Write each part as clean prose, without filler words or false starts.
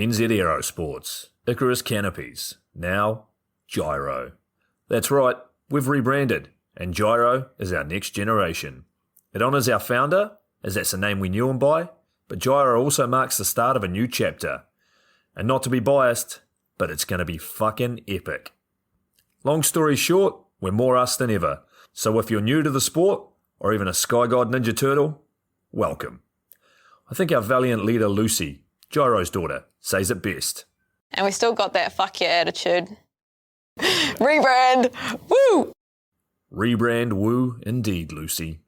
NZ Aerosports, Icarus Canopies, now Gyro. That's right, we've rebranded, and Gyro is our next generation. It honours our founder, as that's the name we knew him by, but Gyro also marks the start of a new chapter. And not to be biased, but it's going to be fucking epic. Long story short, we're more us than ever, so if you're new to the sport, or even a Sky God Ninja Turtle, welcome. I think our valiant leader Lucy, Gyro's daughter, says it best. And we still got that fuck yeah attitude. Rebrand! Woo! Rebrand woo indeed, Lucy.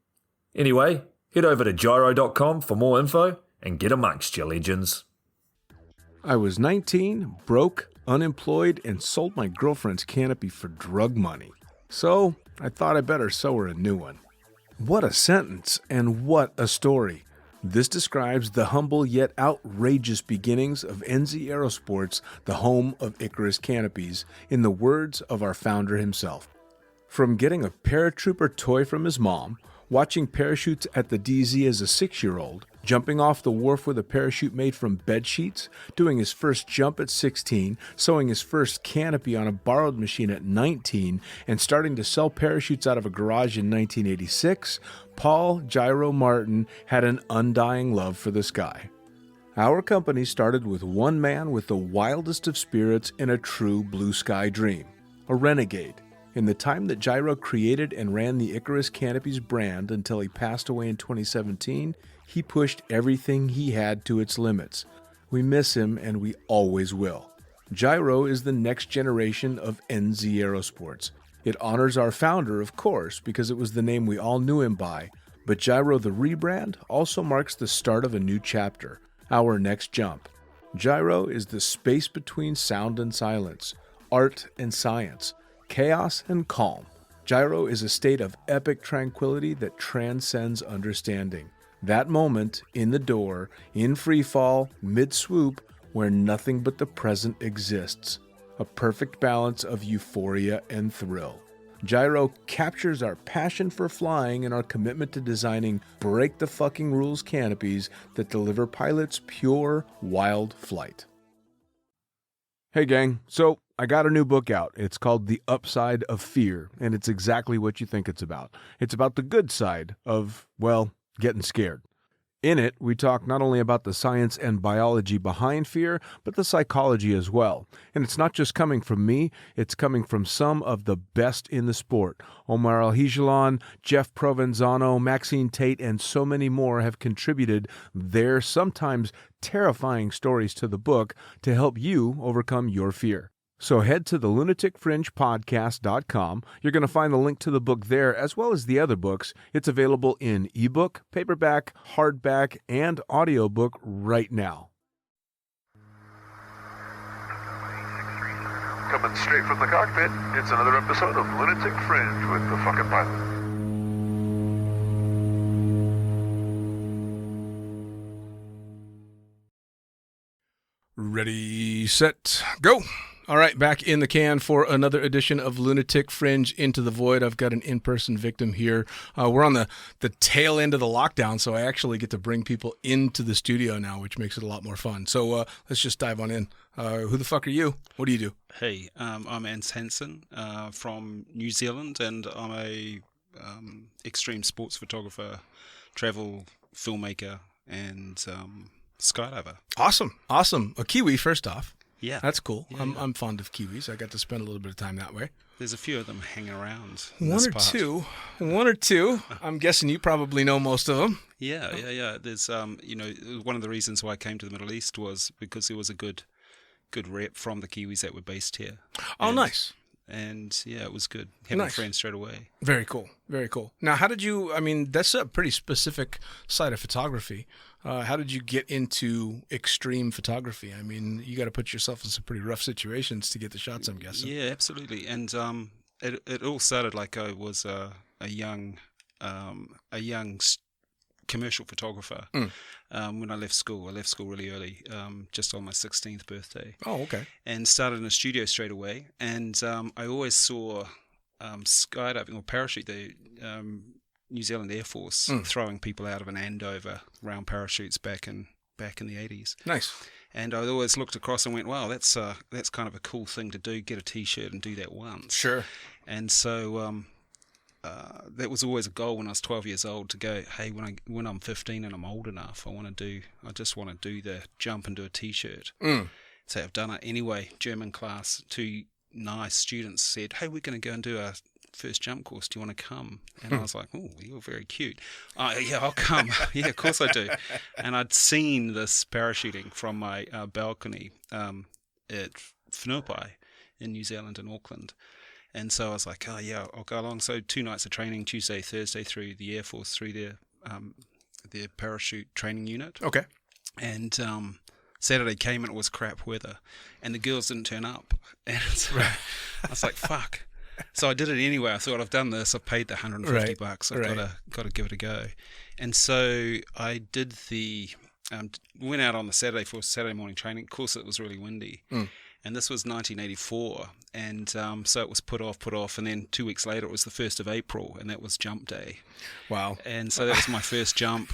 Anyway, head over to gyro.com for more info and get amongst you legends. I was 19, broke, unemployed, and sold my girlfriend's canopy for drug money. So I thought I better sew her a new one. What a sentence, and what a story. This describes the humble yet outrageous beginnings of Antz Aerosports, the home of Icarus Canopies, in the words of our founder himself. From getting a paratrooper toy from his mom, watching parachutes at the DZ as a 6-year-old, jumping off the wharf with a parachute made from bed sheets, doing his first jump at 16, sewing his first canopy on a borrowed machine at 19, and starting to sell parachutes out of a garage in 1986, Paul Gyro Martin had an undying love for the sky. Our company started with one man with the wildest of spirits and a true blue sky dream, a renegade. In the time that Gyro created and ran the Icarus Canopies brand until he passed away in 2017, he pushed everything he had to its limits. We miss him, and we always will. Gyro is the next generation of Antz Aerosports. It honors our founder, of course, because it was the name we all knew him by, but Gyro the rebrand also marks the start of a new chapter, our next jump. Gyro is the space between sound and silence, art and science, chaos and calm. Gyro is a state of epic tranquility that transcends understanding. That moment, in the door, in free fall, mid-swoop, where nothing but the present exists. A perfect balance of euphoria and thrill. Gyro captures our passion for flying and our commitment to designing break-the-fucking-rules canopies that deliver pilots pure, wild flight. Hey gang, so I got a new book out. It's called The Upside of Fear, and it's exactly what you think it's about. It's about the good side of, well, getting scared. In it, we talk not only about the science and biology behind fear, but the psychology as well. And it's not just coming from me, it's coming from some of the best in the sport. Omar Alhigelan, Jeff Provenzano, Maxine Tate, and so many more have contributed their sometimes terrifying stories to the book to help you overcome your fear. So head to the lunaticfringepodcast.com. You're going to find the link to the book there, as well as the other books. It's available in ebook, paperback, hardback, and audiobook right now. Coming straight from the cockpit, it's another episode of Lunatic Fringe with the fucking pilot. Ready, set, go! All right, back in the can for another edition of Lunatic Fringe Into the Void. I've got an in-person victim here. We're on the tail end of the lockdown, so I actually get to bring people into the studio now, which makes it a lot more fun. So let's just dive on in. Who the fuck are you? What do you do? Hey, I'm Antz Hansen from New Zealand, and I'm a extreme sports photographer, travel filmmaker, and skydiver. Awesome. A Kiwi, first off. Yeah. That's cool. Yeah, I'm fond of Kiwis. I got to spend a little bit of time that way. There's a few of them hanging around. One or two. I'm guessing you probably know most of them. Yeah. There's, one of the reasons why I came to the Middle East was because there was a good rep from the Kiwis that were based here. Oh, nice. And yeah, it was good. Having friends straight away. Very cool. Now, how did you, that's a pretty specific side of photography. How did you get into extreme photography? I mean, you got to put yourself in some pretty rough situations to get the shots, I'm guessing. Yeah, absolutely. And it all started like I was a young commercial photographer when I left school. I left school really early, just on my 16th birthday. Oh, okay. And started in a studio straight away. And I always saw skydiving or parachute, the New Zealand Air Force throwing people out of an Andover round parachutes back in the 80s. Nice. And I always looked across and went, wow, that's kind of a cool thing to do, get a T-shirt and do that once. Sure. And so that was always a goal when I was 12 years old to go, hey, when I'm 15 and I'm old enough, I just want to do the jump and do a T-shirt. So I've done it anyway. German class, 2 nice students said, hey, we're going to go and do our first jump course. Do you want to come? And I was like, oh, you're very cute. Oh, yeah, I'll come. Yeah, of course I do. And I'd seen this parachuting from my balcony at Whenuapai in New Zealand in Auckland. And so I was like, oh, yeah, I'll go along. So 2 nights of training, Tuesday, Thursday, through the Air Force, through their parachute training unit. Okay. And Saturday came and it was crap weather, and the girls didn't turn up. And so I was like, fuck. So I did it anyway. I thought, I've done this. I've paid the $150. I've got to give it a go. And so I did went out on the Saturday for Saturday morning training. Of course, it was really windy. And this was 1984. And so it was put off. And then 2 weeks later, it was the 1st of April, and that was jump day. Wow. And so that was my first jump.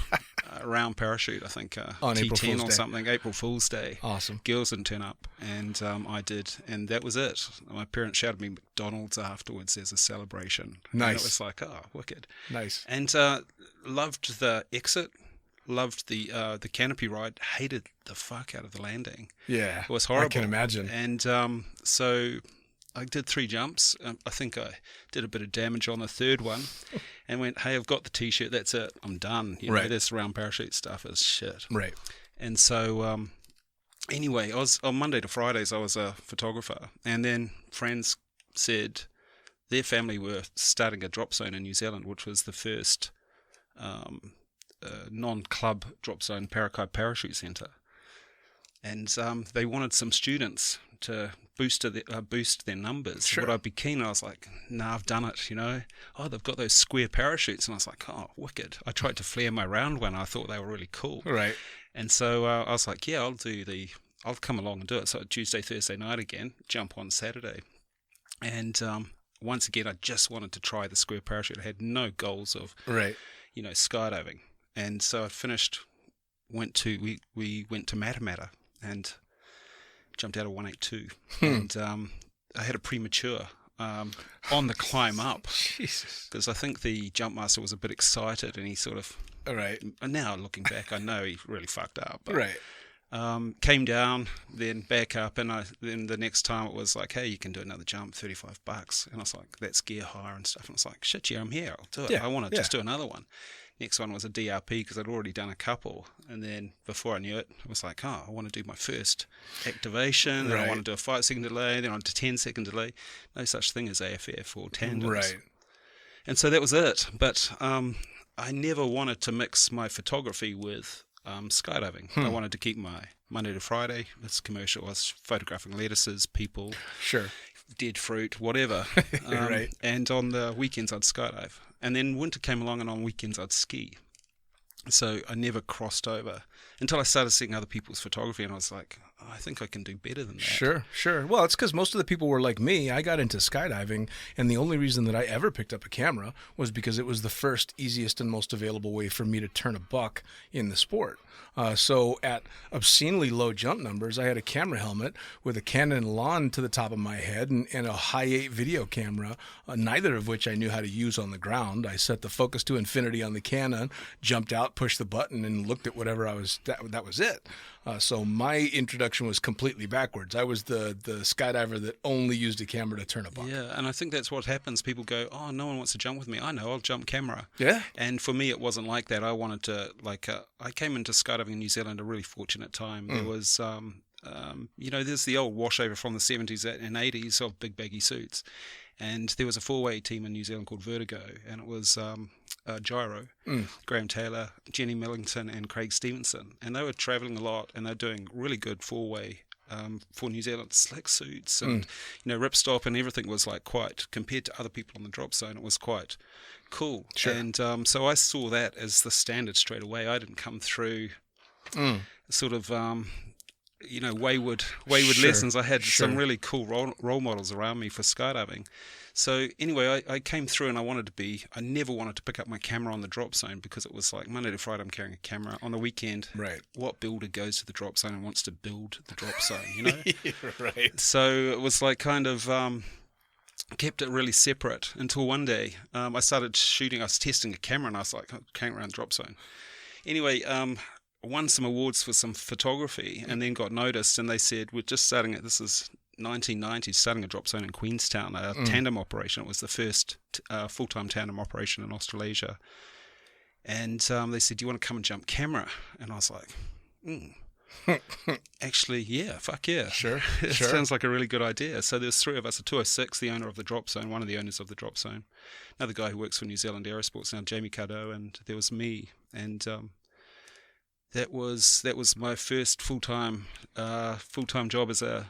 Round parachute, I think, on April T10 Fool's or Day. something, April Fool's Day. Awesome. Girls didn't turn up, and I did, and that was it. My parents shouted me McDonald's afterwards as a celebration. Nice. And it was like, oh, wicked. Nice. And loved the exit, loved the canopy ride, hated the fuck out of the landing. Yeah. It was horrible. I can imagine. And so I did 3 jumps. I think I did a bit of damage on the 3rd one and went, hey, I've got the T-shirt. That's it. I'm done. You know, this round parachute stuff is shit. Right. And so anyway, I was on Monday to Fridays, I was a photographer. And then friends said their family were starting a drop zone in New Zealand, which was the first non-club drop zone parakai parachute centre. And they wanted some students to boost their numbers. Sure. Would I be keen? I was like, nah, I've done it, you know. Oh, they've got those square parachutes. And I was like, oh, wicked. I tried to flare my round one. I thought they were really cool. Right. And so I was like, yeah, I'll come along and do it. So Tuesday, Thursday night again, jump on Saturday. And once again, I just wanted to try the square parachute. I had no goals of, skydiving. And so I finished, we went to Matamata and jumped out of 182. And I had a premature on the climb up. Jesus. Because I think the jump master was a bit excited, and he sort of, All right. and now looking back, I know he really fucked up. But, Right. Came down, then back up, and then the next time it was like, hey, you can do another jump, $35. And I was like, that's gear hire and stuff. And I was like, shit, yeah, I'm here. I'll do it. Yeah, I want to just do another one. Next one was a DRP because I'd already done a couple. And then before I knew it, I was like, oh, I want to do my first activation. Then I want to do a 5-second delay. Then on to 10-second delay. No such thing as AFF or tandems. Right. And so that was it. But I never wanted to mix my photography with skydiving. I wanted to keep my Monday to Friday. It's commercial. I was photographing lettuces, people, Sure. dead fruit, whatever. Right. And on the weekends I'd skydive. And then winter came along, and on weekends I'd ski. So I never crossed over until I started seeing other people's photography, and I was like, oh, I think I can do better than that. Sure. Well, it's because most of the people were like me. I got into skydiving, and the only reason that I ever picked up a camera was because it was the first, easiest, and most available way for me to turn a buck in the sport. So at obscenely low jump numbers, I had a camera helmet with a Canon lawn to the top of my head and a high-8 video camera, neither of which I knew how to use on the ground. I set the focus to infinity on the Canon, jumped out, pushed the button, and looked at whatever that was it. So my introduction was completely backwards. I was the skydiver that only used a camera to turn a buck. Yeah, and I think that's what happens. People go, oh, no one wants to jump with me. I know, I'll jump camera. Yeah. And for me, it wasn't like that. I wanted to, I came into skydiving in New Zealand at a really fortunate time. There was, there's the old washover from the 70s and 80s of big baggy suits. And there was a 4-way team in New Zealand called Vertigo, and it was Gyro, Graham Taylor, Jenny Millington, and Craig Stevenson. And they were travelling a lot, and they're doing really good 4-way for New Zealand, slick suits and ripstop, and everything was like quite, compared to other people on the drop zone, it was quite cool. Sure. And so I saw that as the standard straight away. I didn't come through sort of wayward Sure, lessons. I had some sure. really cool role models around me for skydiving. So anyway, I came through and I never wanted to pick up my camera on the drop zone because it was like Monday to Friday I'm carrying a camera. On the weekend, Right. what builder goes to the drop zone and wants to build the drop zone, Right. So it was like kind of kept it really separate until one day I started shooting. I was testing a camera and I was like, carrying around the drop zone. Anyway, won some awards for some photography and then got noticed and they said, we're just starting it. This is 1990, starting a drop zone in Queenstown, a tandem operation. It was the first full-time tandem operation in Australasia. And they said, do you want to come and jump camera? And I was like, actually, yeah, fuck yeah. Sure, It sure. sounds like a really good idea. So there's three of us, a 206, the owner of the drop zone, one of the owners of the drop zone, another guy who works for New Zealand Aerosports now, Jamie Cardo, and there was me. And that was my first full-time job as a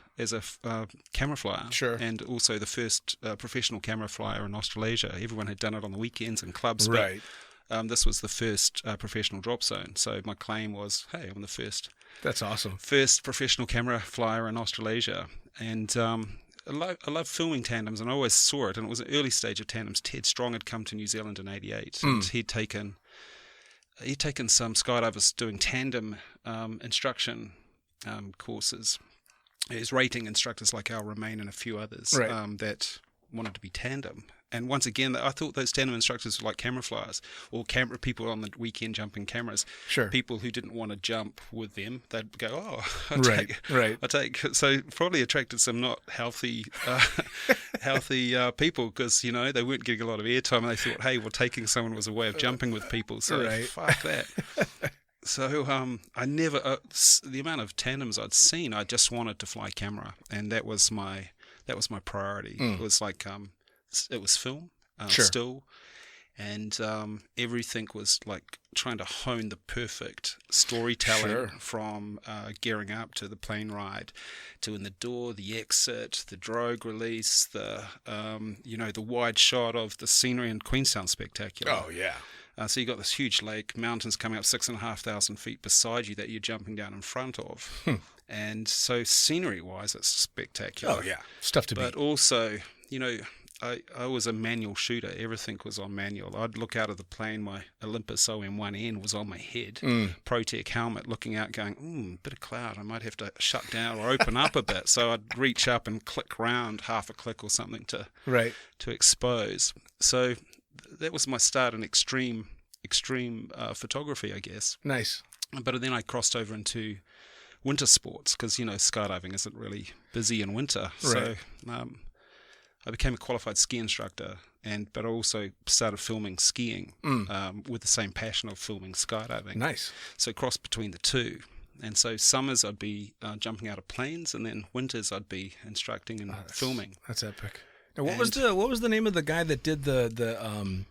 camera flyer. Sure. And also the first professional camera flyer in Australasia. Everyone had done it on the weekends and clubs, Right. but this was the first professional drop zone. So my claim was, hey, I'm the first That's awesome. professional camera flyer in Australasia. And I love filming tandems, and I always saw it. And it was an early stage of tandems. Ted Strong had come to New Zealand in '88, and he'd taken some skydivers doing tandem instruction courses. There's rating instructors like Al Romain and a few others Right. that wanted to be tandem. And once again, I thought those tandem instructors were like camera flyers or camera people on the weekend jumping cameras. Sure. People who didn't want to jump with them, they'd go, "Oh, Right. I take." So probably attracted some not healthy people because they weren't getting a lot of airtime. And they thought, "Hey, well, taking someone was a way of jumping with people." So Right. fuck that. So I never the amount of tandems I'd seen, I just wanted to fly camera, and that was my priority. It was like it was film, Sure. still, and everything was like trying to hone the perfect storytelling Sure. from gearing up to the plane ride, to in the door, the exit, the drogue release, the the wide shot of the scenery in Queenstown spectacular. Oh, yeah. So you got this huge lake, mountains coming up 6,500 feet beside you that you're jumping down in front of. And so scenery-wise, it's spectacular. Oh, yeah. Stuff to But beat. also, I was a manual shooter. Everything was on manual. I'd look out of the plane. My Olympus OM1N was on my head. ProTech helmet looking out going, bit of cloud. I might have to shut down or open up a bit. So I'd reach up and click round half a click or something to Right. expose. So that was my start in extreme photography, I guess. Nice. But then I crossed over into winter sports because skydiving isn't really busy in winter. Right. So I became a qualified ski instructor, but I also started filming skiing with the same passion of filming skydiving. Nice. So crossed between the two. And so summers I'd be jumping out of planes, and then winters I'd be instructing and filming. That's epic. Now, what was the name of the guy that did the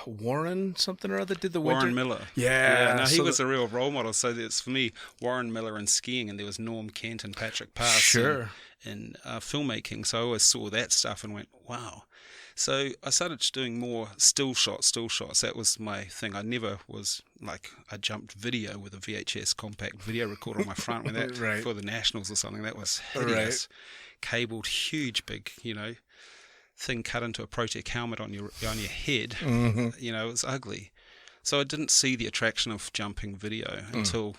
Warren something or other did the winter? Warren Miller. Yeah. No, he so was a real role model. So it's for me, Warren Miller in skiing, and there was Norm Kent and Patrick Pass Sure. in filmmaking. So I always saw that stuff and went, wow. So I started doing more still shots. That was my thing. I never was like, I jumped video with a VHS compact video recorder on my front when that Right. for the Nationals or something. That was hideous. Cabled, huge, big, thing cut into a ProTech helmet on your head. It was ugly. So I didn't see the attraction of jumping video until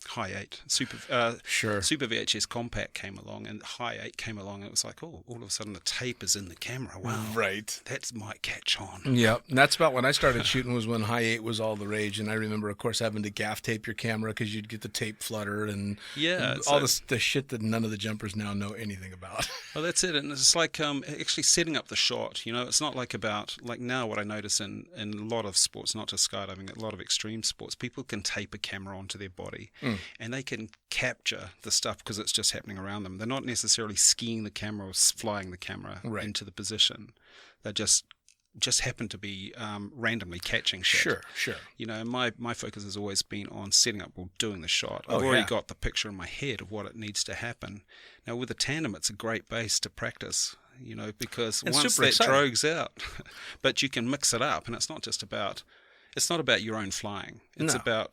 High 8 Super VHS Compact came along, and High 8 came along, and it was like, oh, all of a sudden the tape is in the camera. Wow, Right. that might catch on. Yeah, and that's about when I started shooting, was when High 8 was all the rage, and I remember, of course, having to gaff tape your camera because you'd get the tape flutter and all the shit that none of the jumpers now know anything about. Well, that's it, and it's like actually setting up the shot. It's not like now what I notice in a lot of sports, not just skydiving, a lot of extreme sports, people can tape a camera onto their body, and they can capture the stuff because it's just happening around them. They're not necessarily skiing the camera or flying the camera into the position. They just happen to be randomly catching shit. Sure. My focus has always been on setting up or doing the shot. I've already got the picture in my head of what it needs to happen. Now with a tandem, it's a great base to practice, because It's once super that exciting. drogues out, but you can mix it up, and it's not just about it's not about your own flying. It's No.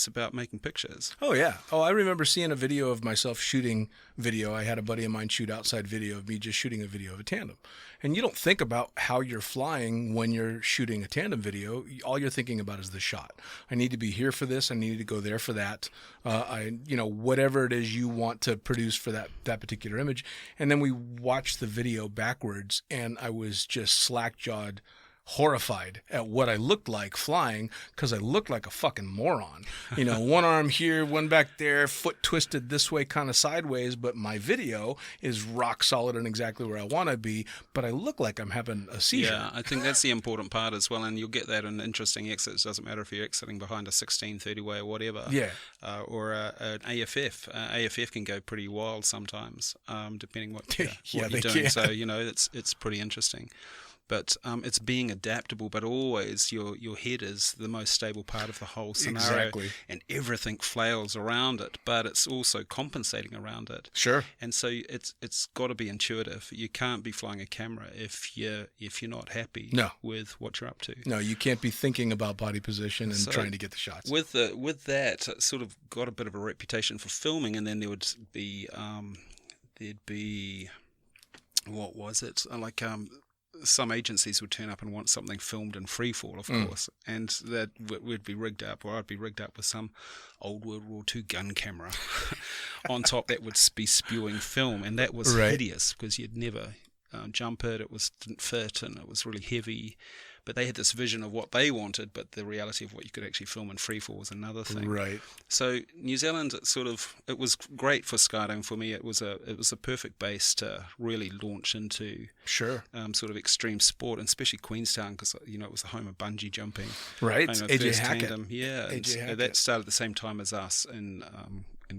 about making pictures. Oh, yeah. Oh, I remember seeing a video of myself shooting video. I had a buddy of mine shoot outside video of me just shooting a video of a tandem. And you don't think about how you're flying when you're shooting a tandem video. All you're thinking about is the shot. I need to be here for this. I need to go there for that. Whatever it is you want to produce for that particular image. And then we watched the video backwards, and I was just slack-jawed, horrified at what I looked like flying, because I looked like a fucking moron. One arm here, one back there, foot twisted this way, kind of sideways, but my video is rock solid and exactly where I want to be, but I look like I'm having a seizure. Yeah, I think that's the important part as well, and you'll get that in interesting exits. Doesn't matter if you're exiting behind a 16-30 way or whatever. Yeah. Or an AFF. AFF can go pretty wild sometimes, depending what you're doing. Can. So, it's pretty interesting. But it's being adaptable, but always your head is the most stable part of the whole scenario. Exactly. And everything flails around it, but it's also compensating around it. Sure. And so it's got to be intuitive. You can't be flying a camera if you're not happy with what you're up to. No, you can't be thinking about body position and trying to get the shots. With that, it sort of got a bit of a reputation for filming, and then there would be what was it? Some agencies would turn up and want something filmed in free fall, of course, and that would be rigged up, or I'd be rigged up with some old World War II gun camera on top that would be spewing film, and that was hideous because you'd never jump it. It didn't fit, and it was really heavy. But they had this vision of what they wanted, but the reality of what you could actually film in freefall was another thing. Right. So New Zealand, it was great for skydiving for me. It was a perfect base to really launch into sure sort of extreme sport, and especially Queenstown, because it was the home of bungee jumping. Right. Home of AJ first Hackett. tandem. Yeah. AJ Hackett. That started at the same time as us in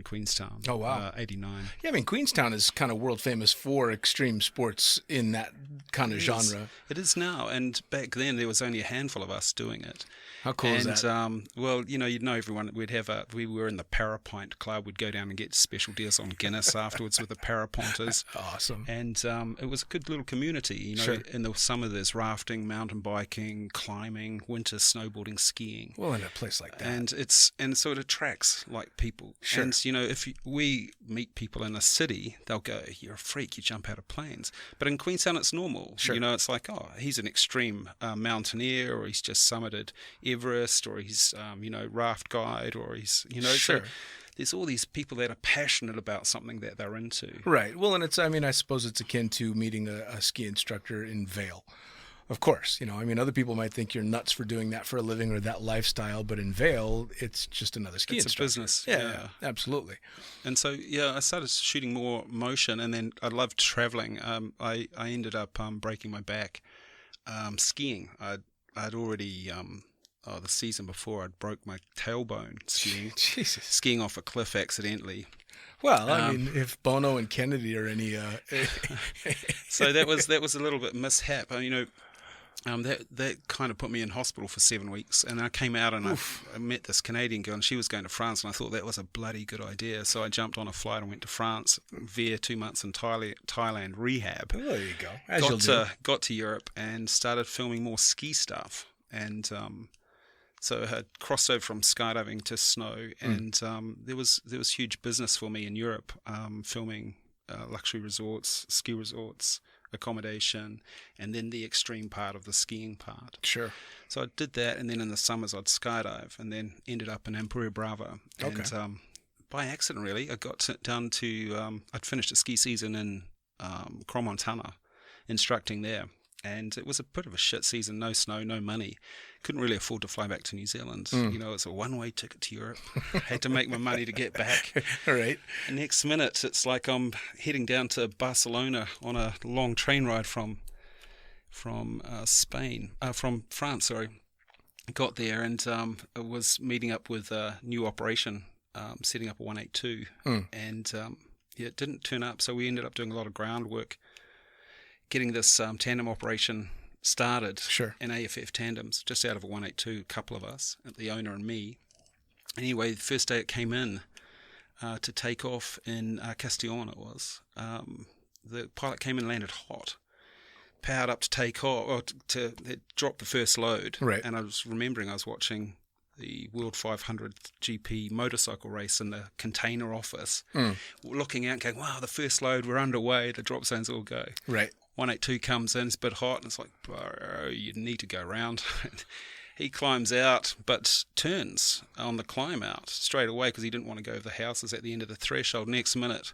Queenstown. Oh, wow. 89. Yeah, I mean, Queenstown is kind of world famous for extreme sports in that kind of genre. It is now, and back then there was only a handful of us doing it. How cool is that? Well, you'd know everyone. We were in the Parapint Club. We'd go down and get special deals on Guinness afterwards with the Parapointers. Awesome. And it was a good little community. Sure. In the summer there's rafting, mountain biking, climbing, winter snowboarding, skiing. Well, in a place like that. And so it attracts like people. Sure. And if we meet people in a city, they'll go, "You're a freak. You jump out of planes." But in Queenstown, it's normal. Sure. It's like, oh, he's an extreme mountaineer, or he's just summited Everest, or he's raft guide, or he's Sure. So there's all these people that are passionate about something that they're into. Right. Well, and I suppose it's akin to meeting a ski instructor in Vail. Of course, other people might think you're nuts for doing that for a living or that lifestyle, but in Vail, it's just another ski instructor. It's a business. Yeah, absolutely. And so, I started shooting more motion, and then I loved traveling. I ended up breaking my back skiing. I'd already, the season before, I'd broke my tailbone skiing. Jesus. Skiing off a cliff accidentally. Well, if Bono and Kennedy are any... So that was a little bit mishap. That kind of put me in hospital for 7 weeks, and I came out and I met this Canadian girl, and she was going to France, and I thought that was a bloody good idea. So I jumped on a flight and went to France via 2 months in Thailand rehab. Oh, there you go. Got to Europe and started filming more ski stuff, and so I had crossed over from skydiving to snow, and there was huge business for me in Europe, filming luxury resorts, ski resorts, accommodation, and then the extreme part of the skiing part. Sure. So I did that, and then in the summers I'd skydive, and then ended up in Emperor Bravo. Okay. And by accident, really, I got down to, I'd finished a ski season in Cromontana, instructing there. And it was a bit of a shit season, no snow, no money. Couldn't really afford to fly back to New Zealand. It's a one-way ticket to Europe. Had to make my money to get back. All right. And next minute, it's like I'm heading down to Barcelona on a long train ride from France, sorry. Got there and I was meeting up with a new operation, setting up a 182. And it didn't turn up, so we ended up doing a lot of groundwork, getting this tandem operation started. Sure. In AFF tandems, just out of a 182, a couple of us, the owner and me. Anyway, the first day it came in to take off in Castellón, it was, the pilot came and landed hot. powered up to take off, or to drop the first load. Right. And I was remembering I was watching the World 500 GP motorcycle race in the container office, looking out and going, wow, the first load, we're underway, the drop zones all go. Right. 182 comes in, it's a bit hot, and it's like, bro, you need to go around. He climbs out, but turns on the climb out straight away because he didn't want to go over the houses at the end of the threshold. Next minute,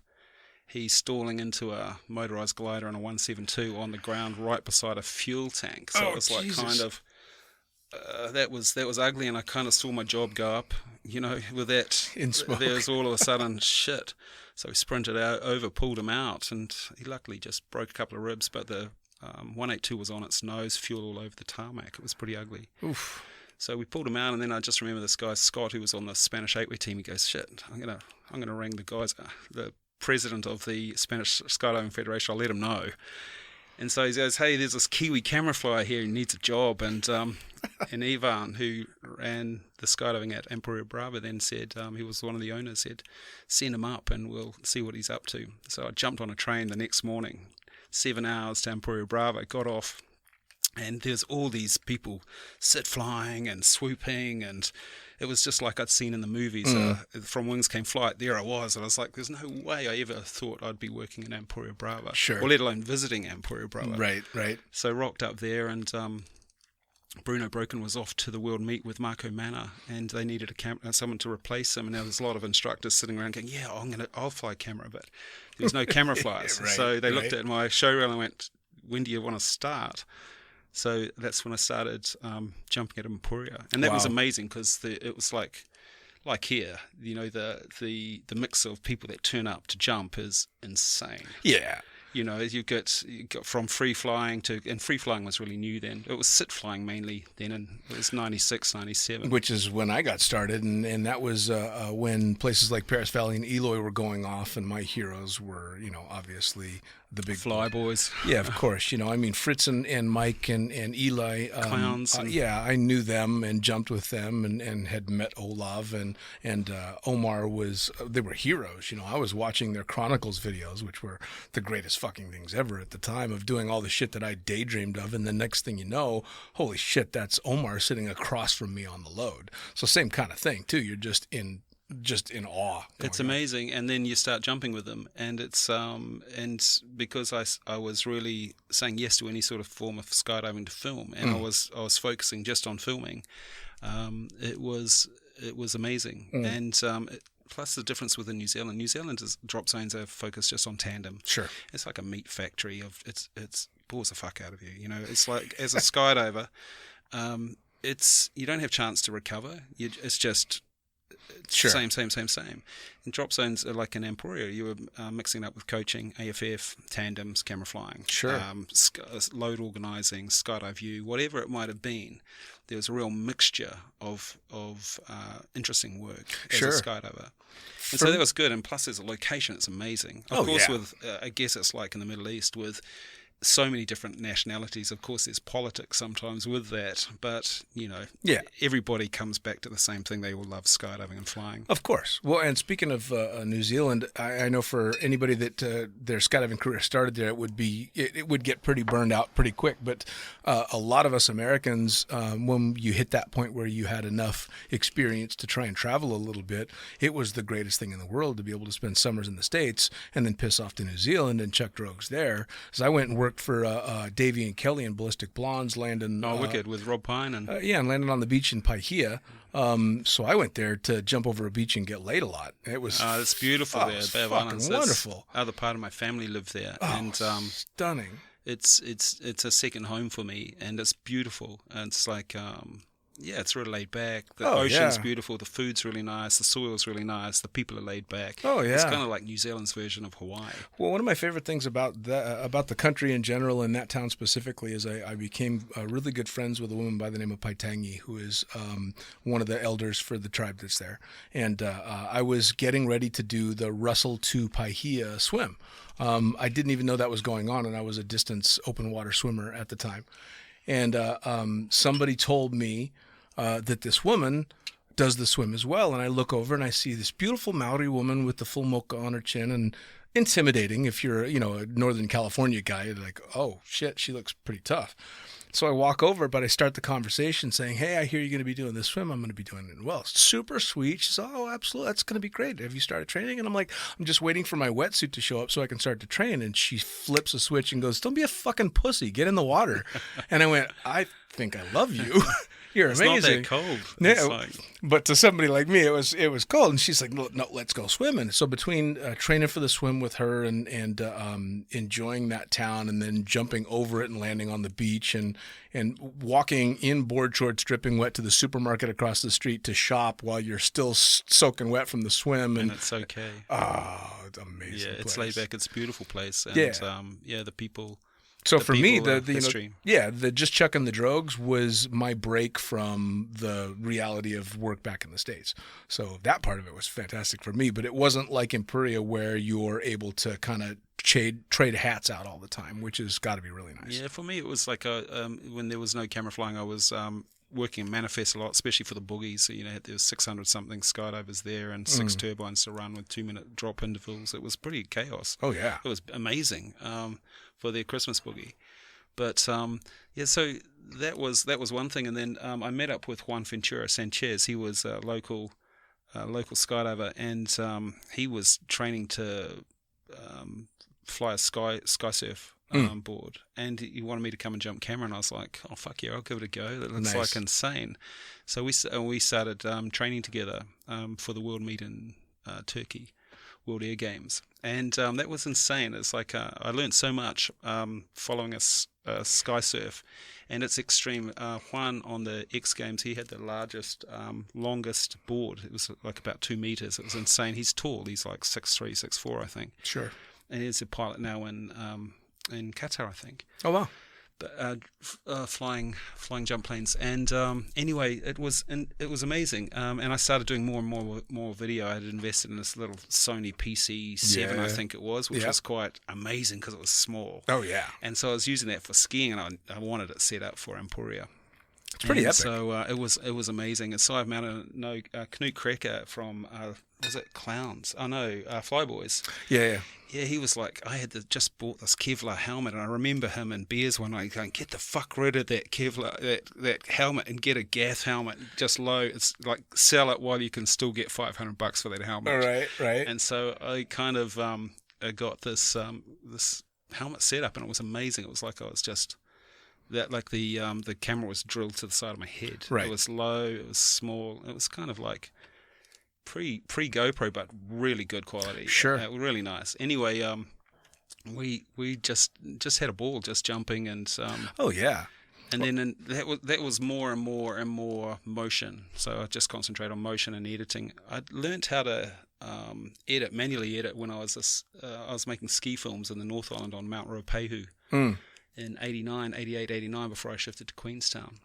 he's stalling into a motorised glider on a 172 on the ground right beside a fuel tank. So it was like Jesus. kind of... that was ugly, and I kind of saw my job go up, with that. In smoke. There was all of a sudden shit. So we sprinted over, pulled him out, and he luckily just broke a couple of ribs, but the 182 was on its nose, fuel all over the tarmac. It was pretty ugly. Oof. So we pulled him out, and then I just remember this guy, Scott, who was on the Spanish 8-way team. He goes, shit, I'm gonna ring the guys, the president of the Spanish Skydiving Federation, I'll let him know. And so he goes, hey, there's this Kiwi camera flyer here who needs a job. And Ivan, who ran the skydiving at Emporia Brava, then said, he was one of the owners, said, send him up and we'll see what he's up to. So I jumped on a train the next morning, 7 hours to Emporia Brava, got off, and there's all these people sit flying and swooping, and it was just like I'd seen in the movies. From Wings Came Flight, there I was, and I was like, there's no way I ever thought I'd be working in Emporia Brava, Sure. or let alone visiting Emporia Brava. Right. So rocked up there, and Bruno Broken was off to the World Meet with Marco Manna, and they needed someone to replace him. And now there's a lot of instructors sitting around going, yeah, I'll fly camera, but there's no camera flyers. Right, So they looked right. at my show reel and went, when do you want to start? So that's when I started jumping at Emporia, and that was Wow. amazing because it was like here, the mix of people that turn up to jump is insane. Yeah. You got from free flying and free flying was really new then. It was sit flying mainly then, and it was 96, 97. Which is when I got started, and that was when places like Paris Valley and Eloy were going off, and my heroes were, obviously the big Flyboys. Yeah, of course. Fritz and Mike and Eli. Clowns. Yeah, I knew them and jumped with them and had met Olav and Omar they were heroes. I was watching their Chronicles videos, which were the greatest fucking things ever at the time, of doing all the shit that I daydreamed of. And the next thing you know, holy shit, that's Omar sitting across from me on the load. So same kind of thing too. You're just in awe. It's amazing, and then you start jumping with them, and it's and because I was really saying yes to any sort of form of skydiving to film, and I was focusing just on filming. It was amazing, and plus the difference within New Zealand. New Zealand's drop zones are focused just on tandem. Sure, it's like a meat factory of it's bores the fuck out of you. It's like as a skydiver, it's you don't have chance to recover. It's just sure. Same. And drop zones are like in Emporia. You were mixing up with coaching, AFF, tandems, camera flying, Sure. Load organising, skydive view, whatever it might have been. There was a real mixture of interesting work as Sure. a skydiver. And so that was good. And plus, there's a location that's amazing. Of course, yeah. with I guess it's like in the Middle East with so many different nationalities. Of course, there's politics sometimes with that, but Yeah. everybody comes back to the same thing. They all love skydiving and flying. Of course. Well, and speaking of New Zealand, I know for anybody that their skydiving career started there, it would get pretty burned out pretty quick. But a lot of us Americans, when you hit that point where you had enough experience to try and travel a little bit, it was the greatest thing in the world to be able to spend summers in the States and then piss off to New Zealand and chuck drogues there. So I went and worked for Davey and Kelly and Ballistic Blondes, landing. Wicked with Rob Pine and and landed on the beach in Paihia. So I went there to jump over a beach and get laid a lot. It was it's beautiful there. it's Bay of fucking Islands. wonderful. Other part of my family lived there, and Stunning. it's a second home for me, and it's beautiful. And it's like it's really laid back. The ocean's beautiful. The food's really nice. The soil's really nice. The people are laid back. Oh, yeah. It's kind of like New Zealand's version of Hawaii. Well, one of my favorite things about the country in general and that town specifically is I became really good friends with a woman by the name of Paitangi, who is one of the elders for the tribe that's there. And I was getting ready to do the Russell to Paihia swim. I didn't even know that was going on, and I was a distance open water swimmer at the time. And somebody told me that this woman does the swim as well. And I look over and I see this beautiful Maori woman with the full mocha on her chin. intimidating if you're, a Northern California guy. You're like, oh, shit, she looks pretty tough. So I walk over, but I start the conversation saying, hey, I hear you're going to be doing this swim. I'm going to be doing it well. Super sweet. She says, oh, absolutely. That's going to be great. Have you started training? And I'm like, I'm just waiting for my wetsuit to show up so I can start to train. And she flips a switch and goes, don't be a fucking pussy. Get in the water. And I went, I think I love you. You're amazing. It's not that cold. Yeah, It's like, but to somebody like me, it was cold. And she's like, no, let's go swimming. So between training for the swim with her and enjoying that town and then jumping over it and landing on the beach and walking in board shorts, dripping wet to the supermarket across the street to shop while you're still soaking wet from the swim. and it's okay. Oh, it's amazing. Yeah, it's place. laid back. It's a beautiful place. And the people. So the for me, people, the just chucking the drogues was my break from the reality of work back in the States. So that part of it was fantastic for me, but it wasn't like in Puria where you're able to kind of trade hats out all the time, which has got to be really nice. Yeah, for me it was like when there was no camera flying, I was working in manifest a lot, especially for the boogies. So, there was 600 something skydivers there and 6 turbines to run with 2-minute drop intervals. It was pretty chaos. Oh yeah, it was amazing for their Christmas boogie. But so that was one thing. And then I met up with Juan Ventura Sanchez. He was a local skydiver, and he was training to fly a sky surf board, and he wanted me to come and jump camera, and I was like, oh fuck yeah, I'll give it a go. That looks like insane. So we started training together for the world meet in Turkey, World Air Games, and that was insane. It's like I learned so much following a sky surf, and it's extreme. Juan on the X Games, he had the largest, longest board. It was like about 2 meters. It was insane. He's tall. He's like 6'3", 6'4", I think. Sure. And he's a pilot now in Qatar, I think. Oh wow! Flying jump planes, and anyway, it was amazing. And I started doing more and more video. I had invested in this little Sony PC7, I think it was, which was quite amazing because it was small. Oh yeah! And so I was using that for skiing, and I wanted it set up for Emporia. It's pretty epic. So it was amazing. And so I've mounted Knut Krecker from was it Clowns? Oh no, Flyboys. Yeah. Yeah, he was like, I had just bought this Kevlar helmet, and I remember him in beers one night going, get the fuck rid of that Kevlar, that helmet, and get a Gath helmet, just low. It's like, sell it while you can still get $500 for that helmet. Right. And so I kind of got this helmet set up, and it was amazing. It was like I was just that, like the camera was drilled to the side of my head. Right. It was low, it was small, it was kind of like pre GoPro, but really good quality. Sure. Really nice. Anyway, we just had a ball just jumping, and oh yeah. And then that was more and more motion. So I just concentrate on motion and editing. I learned how to manually edit when I was making ski films in the North Island on Mount Ruapehu in 88, 89 before I shifted to Queenstown.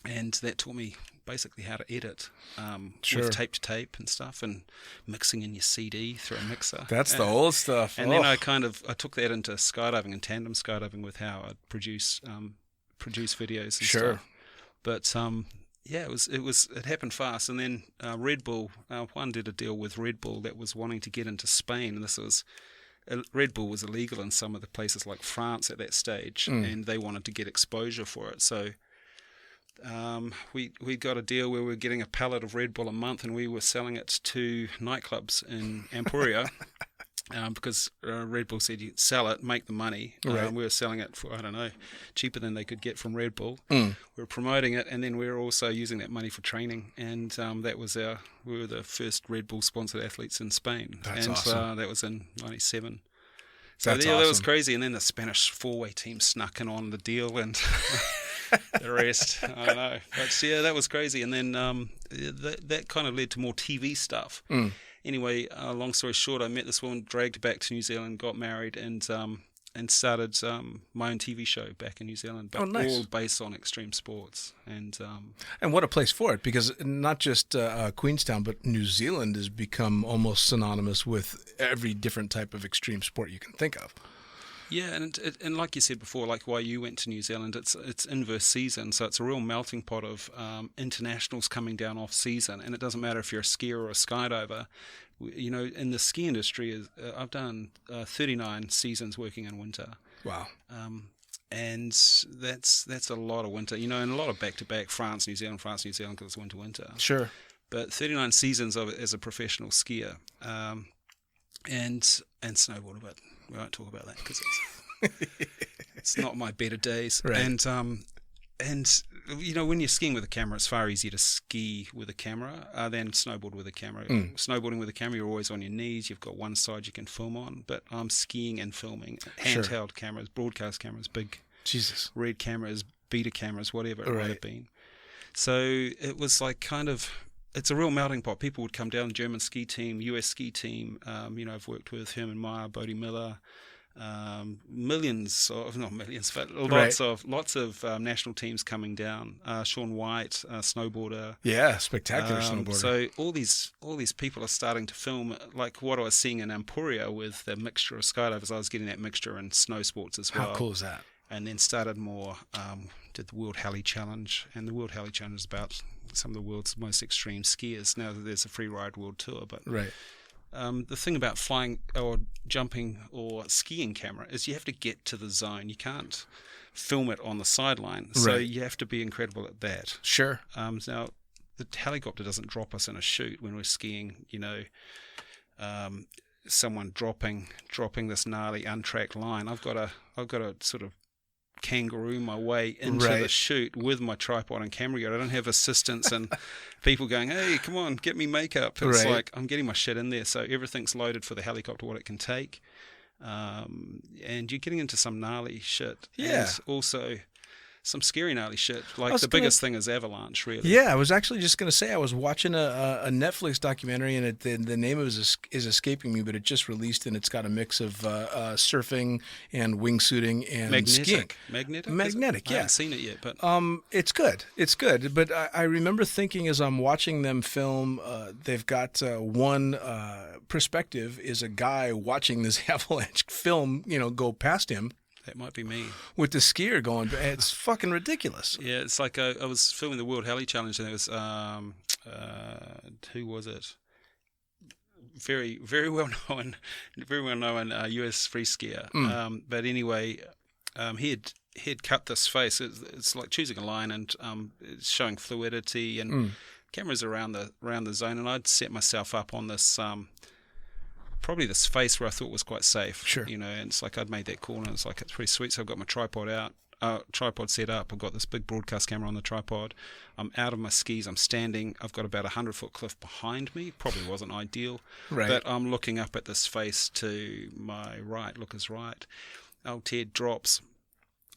And that taught me basically how to edit with tape to tape and stuff, and mixing in your CD through a mixer. That's the old stuff. And then I took that into skydiving and tandem skydiving with how I'd produce videos and stuff. But it happened fast. And then Red Bull, Juan did a deal with Red Bull that was wanting to get into Spain, and this was Red Bull was illegal in some of the places like France at that stage, and they wanted to get exposure for it. So we got a deal where we were getting a pallet of Red Bull a month, and we were selling it to nightclubs in Emporia because Red Bull said, you sell it, make the money. Right. We were selling it for, I don't know, cheaper than they could get from Red Bull. We were promoting it, and then we were also using that money for training, and we were the first Red Bull sponsored athletes in Spain. That's and awesome. That was in 97. So That's that was awesome. crazy. And then the Spanish 4-way team snuck in on the deal, and the rest, I don't know. But yeah, that was crazy. And then that kind of led to more TV stuff. Anyway, long story short, I met this woman, dragged her back to New Zealand, got married, and started my own TV show back in New Zealand, but all based on extreme sports. And what a place for it, because not just Queenstown, but New Zealand has become almost synonymous with every different type of extreme sport you can think of. Yeah, and like you said before, like why you went to New Zealand, it's inverse season, so it's a real melting pot of internationals coming down off season, and it doesn't matter if you're a skier or a skydiver. You know, in the ski industry, I've done 39 seasons working in winter. Wow. And that's a lot of winter, you know, and a lot of back-to-back France, New Zealand, because it's winter. Sure. But 39 seasons of it as a professional skier, and snowboarder, but we won't talk about that because it's not my better days. Right. And you know, when you're skiing with a camera, it's far easier to ski with a camera than snowboard with a camera. Snowboarding with a camera, you're always on your knees. You've got one side you can film on, but I'm skiing and filming handheld cameras, broadcast cameras, big Jesus. red cameras, beta cameras, whatever it might have been. So it was like kind of, it's a real melting pot. People would come down, German ski team, US ski team. You know, I've worked with Herman Meyer, Bodie Miller, millions of, not millions, but lots of national teams coming down. Shaun White, snowboarder. Yeah, spectacular snowboarder. So all these people are starting to film, like what I was seeing in Emporia with the mixture of skydivers. I was getting that mixture in snow sports as well. How cool is that? And then started more, did the World Heli Challenge, and the World Heli Challenge is about some of the world's most extreme skiers. Now there's a free ride world tour, but the thing about flying or jumping or skiing camera is you have to get to the zone. You can't film it on the sideline, so you have to be incredible at that. Sure. Now the helicopter doesn't drop us in a chute when we're skiing. You know, someone dropping this gnarly untracked line. I've got to sort of kangaroo my way into the chute with my tripod and camera gear. I don't have assistants and people going, hey, come on, get me makeup. It's like I'm getting my shit in there, so everything's loaded for the helicopter, what it can take. And you're getting into some gnarly shit. Yeah. And also some scary gnarly shit. Like the biggest thing is avalanche, really. Yeah, I was actually just going to say I was watching a Netflix documentary, and the name of it is escaping me, but it just released, and it's got a mix of surfing and wingsuiting and skiing. Magnetic, yeah. I haven't seen it yet, but it's good. But I remember thinking as I'm watching them film, they've got one perspective is a guy watching this avalanche film, go past him. That might be me. With the skier going, it's fucking ridiculous. Yeah, it's like I was filming the World Heli Challenge, and there was who was it? Very well known US free skier. But anyway, he had cut this face. It's like choosing a line, and it's showing fluidity and cameras around the zone. And I'd set myself up on this. Probably this face where I thought was quite safe. Sure. And it's like I'd made that call, and it's like it's pretty sweet. So I've got my tripod set up. I've got this big broadcast camera on the tripod. I'm out of my skis. I'm standing. I've got about 100-foot cliff behind me. Probably wasn't ideal. Right. But I'm looking up at this face to my right, Looker's right. Old Ted drops,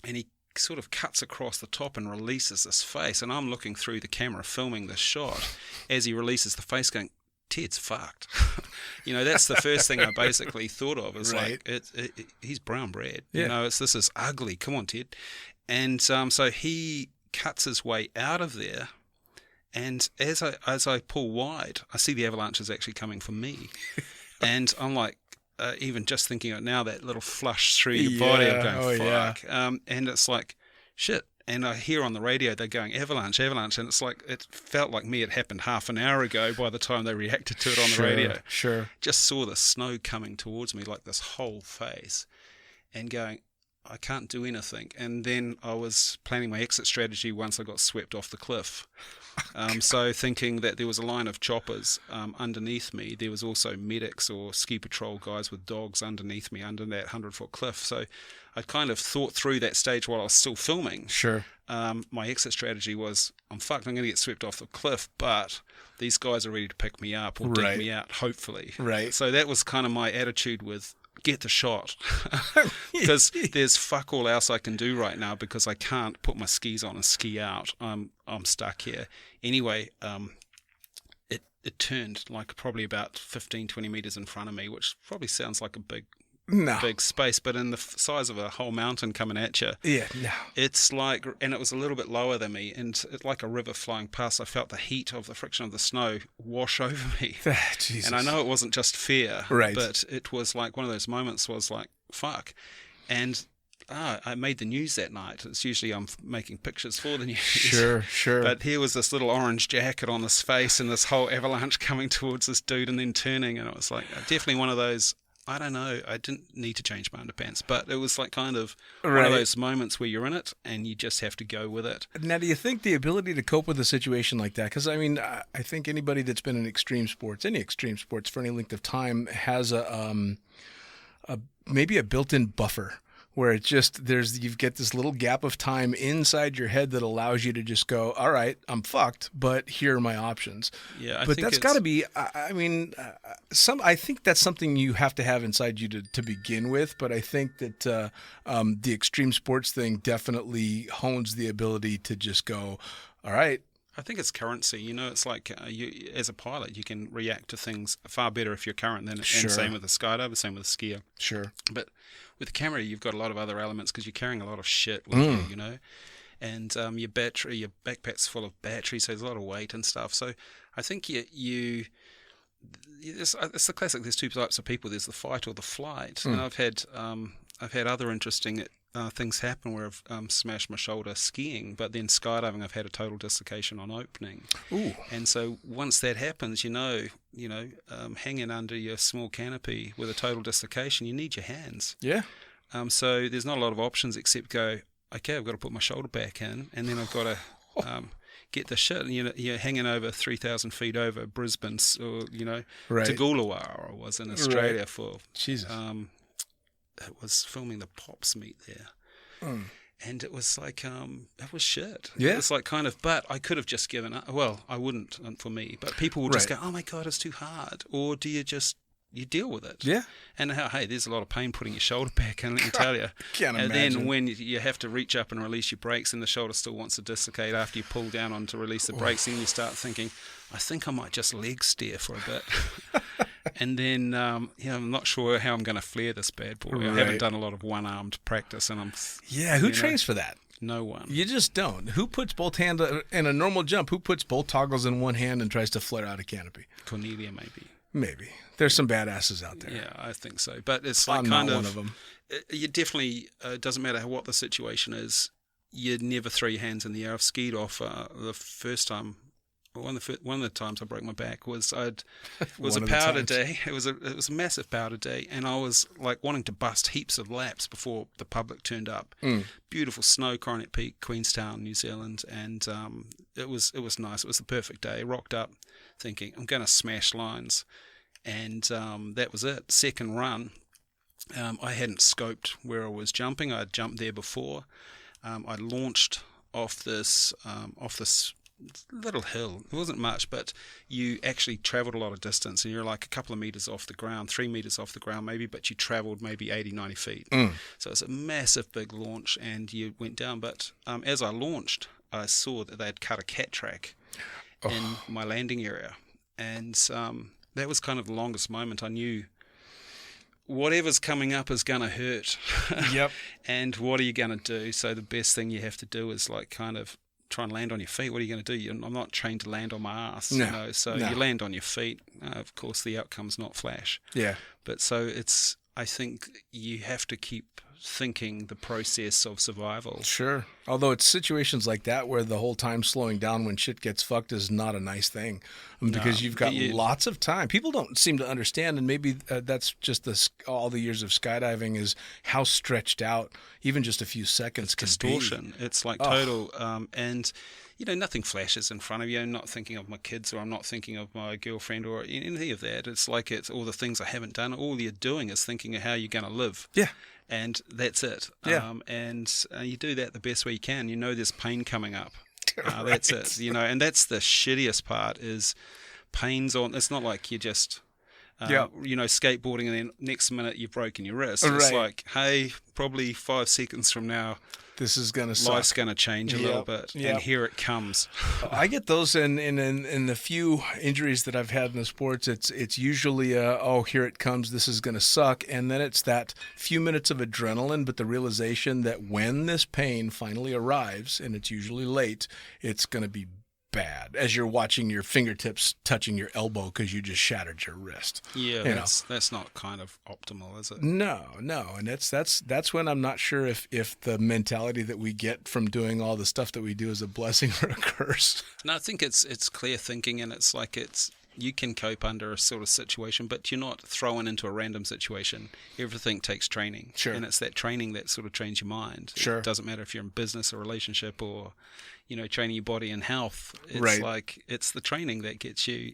and he sort of cuts across the top and releases this face. And I'm looking through the camera filming this shot as he releases the face going, Ted's fucked. That's the first thing I basically thought of. Is like, he's brown bread. Yeah. This is ugly. Come on, Ted. And so he cuts his way out of there. And as I pull wide, I see the avalanche is actually coming for me. And I'm like, even just thinking of it now, that little flush through your body, I'm going, fuck. Yeah. And it's like, shit. And I hear on the radio they're going, avalanche, and it's like, it felt like me, it happened half an hour ago by the time they reacted to it on the radio. Sure. Just saw the snow coming towards me, like this whole face, and going, I can't do anything. And then I was planning my exit strategy once I got swept off the cliff. So thinking that there was a line of choppers underneath me. There was also medics or ski patrol guys with dogs underneath me under that 100-foot cliff. So I kind of thought through that stage while I was still filming. Sure. My exit strategy was, I'm fucked, I'm going to get swept off the cliff, but these guys are ready to pick me up or dig me out, hopefully. Right. So that was kind of my attitude with, get the shot. Because there's fuck all else I can do right now because I can't put my skis on and ski out. I'm stuck here. Anyway, it turned like probably about 15, 20 meters in front of me, which probably sounds like a big space, but in the size of a whole mountain coming at you. Yeah, no. It's like, and it was a little bit lower than me, and it, like a river flowing past, I felt the heat of the friction of the snow wash over me. Jesus. And I know it wasn't just fear, right, but it was like one of those moments was like, fuck. And I made the news that night. It's usually I'm making pictures for the news. Sure. But here was this little orange jacket on his face and this whole avalanche coming towards this dude and then turning. And it was like definitely one of those, I don't know, I didn't need to change my underpants. But it was like kind of one of those moments where you're in it and you just have to go with it. Now, do you think the ability to cope with a situation like that, because I mean, I think anybody that's been in extreme sports, any extreme sports for any length of time has maybe a built-in buffer where it's just you get this little gap of time inside your head that allows you to just go, all right, I'm fucked, but here are my options. Yeah, but that's got to be. I mean, I think that's something you have to have inside you to begin with. But I think that the extreme sports thing definitely hones the ability to just go, all right. I think it's currency. You know, it's like you, as a pilot, you can react to things far better if you're current than. Sure. And same with a skydiver, same with a skier. Sure. But with the camera, you've got a lot of other elements because you're carrying a lot of shit with you, you know, and your backpack's full of batteries, so there's a lot of weight and stuff. So I think it's the classic. There's two types of people. There's the fight or the flight, and I've had other interesting things happen where I've smashed my shoulder skiing, but then skydiving I've had a total dislocation on opening. Ooh. And so once that happens, hanging under your small canopy with a total dislocation, you need your hands. Yeah. So there's not a lot of options except go, okay, I've got to put my shoulder back in, and then I've got to get the shit. And you're hanging over 3,000 feet over Brisbane, or to Gulawa, I was in Australia for Jesus. It was filming the Pops meet there. And it was like, it was shit. Yeah. It was like kind of, but I could have just given up. Well, I wouldn't for me, but people would just go, oh my God, it's too hard. Or do you just, you deal with it? Yeah. And hey, there's a lot of pain putting your shoulder back in, let me tell you. Can't and imagine. then when you have to reach up and release your brakes and the shoulder still wants to dislocate after you pull down on to release the brakes, then you start thinking, I think I might just leg steer for a bit. And then, I'm not sure how I'm going to flare this bad boy. I haven't done a lot of one-armed practice, and who trains for that? No one. You just don't. Who puts both hands in a normal jump? Who puts both toggles in one hand and tries to flare out a canopy? Cornelia, maybe. Maybe. There's some badasses out there. Yeah, I think so. But it's like I'm kind not of one of them. You definitely doesn't matter what the situation is. You never throw your hands in the air. I've skied off the first time. One of the times I broke my back was a powder day. It was a massive powder day, and I was like wanting to bust heaps of laps before the public turned up. Beautiful snow, Coronet Peak, Queenstown, New Zealand, and it was nice. It was the perfect day. I rocked up thinking I'm going to smash lines, and that was it. Second run, I hadn't scoped where I was jumping. I'd jumped there before. I launched off this little hill. It wasn't much, but you actually traveled a lot of distance, and you're like a couple of meters off the ground, 3 meters off the ground maybe, but you traveled maybe 80, 90 feet. So it's a massive big launch, and you went down. But as I launched, I saw that they'd cut a cat track in my landing area, and that was kind of the longest moment. I knew whatever's coming up is going to hurt. Yep. And what are you going to do? So the best thing you have to do is like kind of try and land on your feet. What are you going to do? I'm not trained to land on my ass, So you land on your feet. Of course, the outcome's not flash. Yeah. But so I think you have to keep thinking the process of survival. Sure. Although it's situations like that where the whole time slowing down when shit gets fucked is not a nice thing, because you've got lots of time. People don't seem to understand, and maybe that's just all the years of skydiving is how stretched out even just a few seconds can distortion. be. It's like total, and nothing flashes in front of you. I'm not thinking of my kids, or I'm not thinking of my girlfriend, or any of that. It's like it's all the things I haven't done. All you're doing is thinking of how you're going to live. Yeah. And that's it. Yeah. And you do that the best way you can. There's pain coming up. That's it. And that's the shittiest part is pain's on. It's not like you're just, skateboarding and then next minute you've broken your wrist. It's like, hey, probably 5 seconds from now, this is going to suck. Life's going to change a little bit, and here it comes. I get those in the few injuries that I've had in the sports. It's usually here it comes. This is going to suck, and then it's that few minutes of adrenaline, but the realization that when this pain finally arrives, and it's usually late, it's going to be bad as you're watching your fingertips touching your elbow because you just shattered your wrist. Yeah, that's not kind of optimal, is it? No, and that's when I'm not sure if the mentality that we get from doing all the stuff that we do is a blessing or a curse. No, I think it's clear thinking, and it's like you can cope under a sort of situation, but you're not thrown into a random situation. Everything takes training. Sure. And it's that training that sort of trains your mind. Sure. It doesn't matter if you're in business or relationship or, training your body and health. It's Right. like it's the training that gets you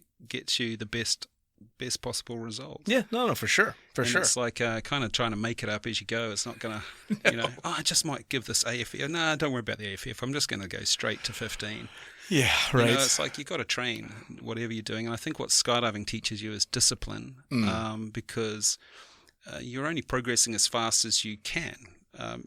the best possible result. Yeah, no, for sure. And it's like kind of trying to make it up as you go. It's not going to, I just might give this AFF. No, don't worry about the AFF. I'm just going to go straight to 15. Yeah, right. It's like you've got to train whatever you're doing. And I think what skydiving teaches you is discipline, because you're only progressing as fast as you can.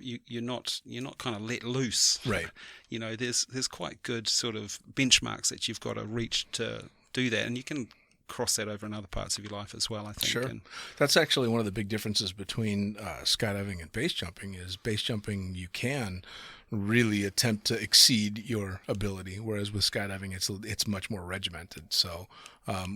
You're not kind of let loose. Right. There's quite good sort of benchmarks that you've got to reach to do that, and you can cross that over in other parts of your life as well, I think. Sure. And That's actually one of the big differences between skydiving and base jumping is base jumping you can really attempt to exceed your ability, whereas with skydiving it's much more regimented. So,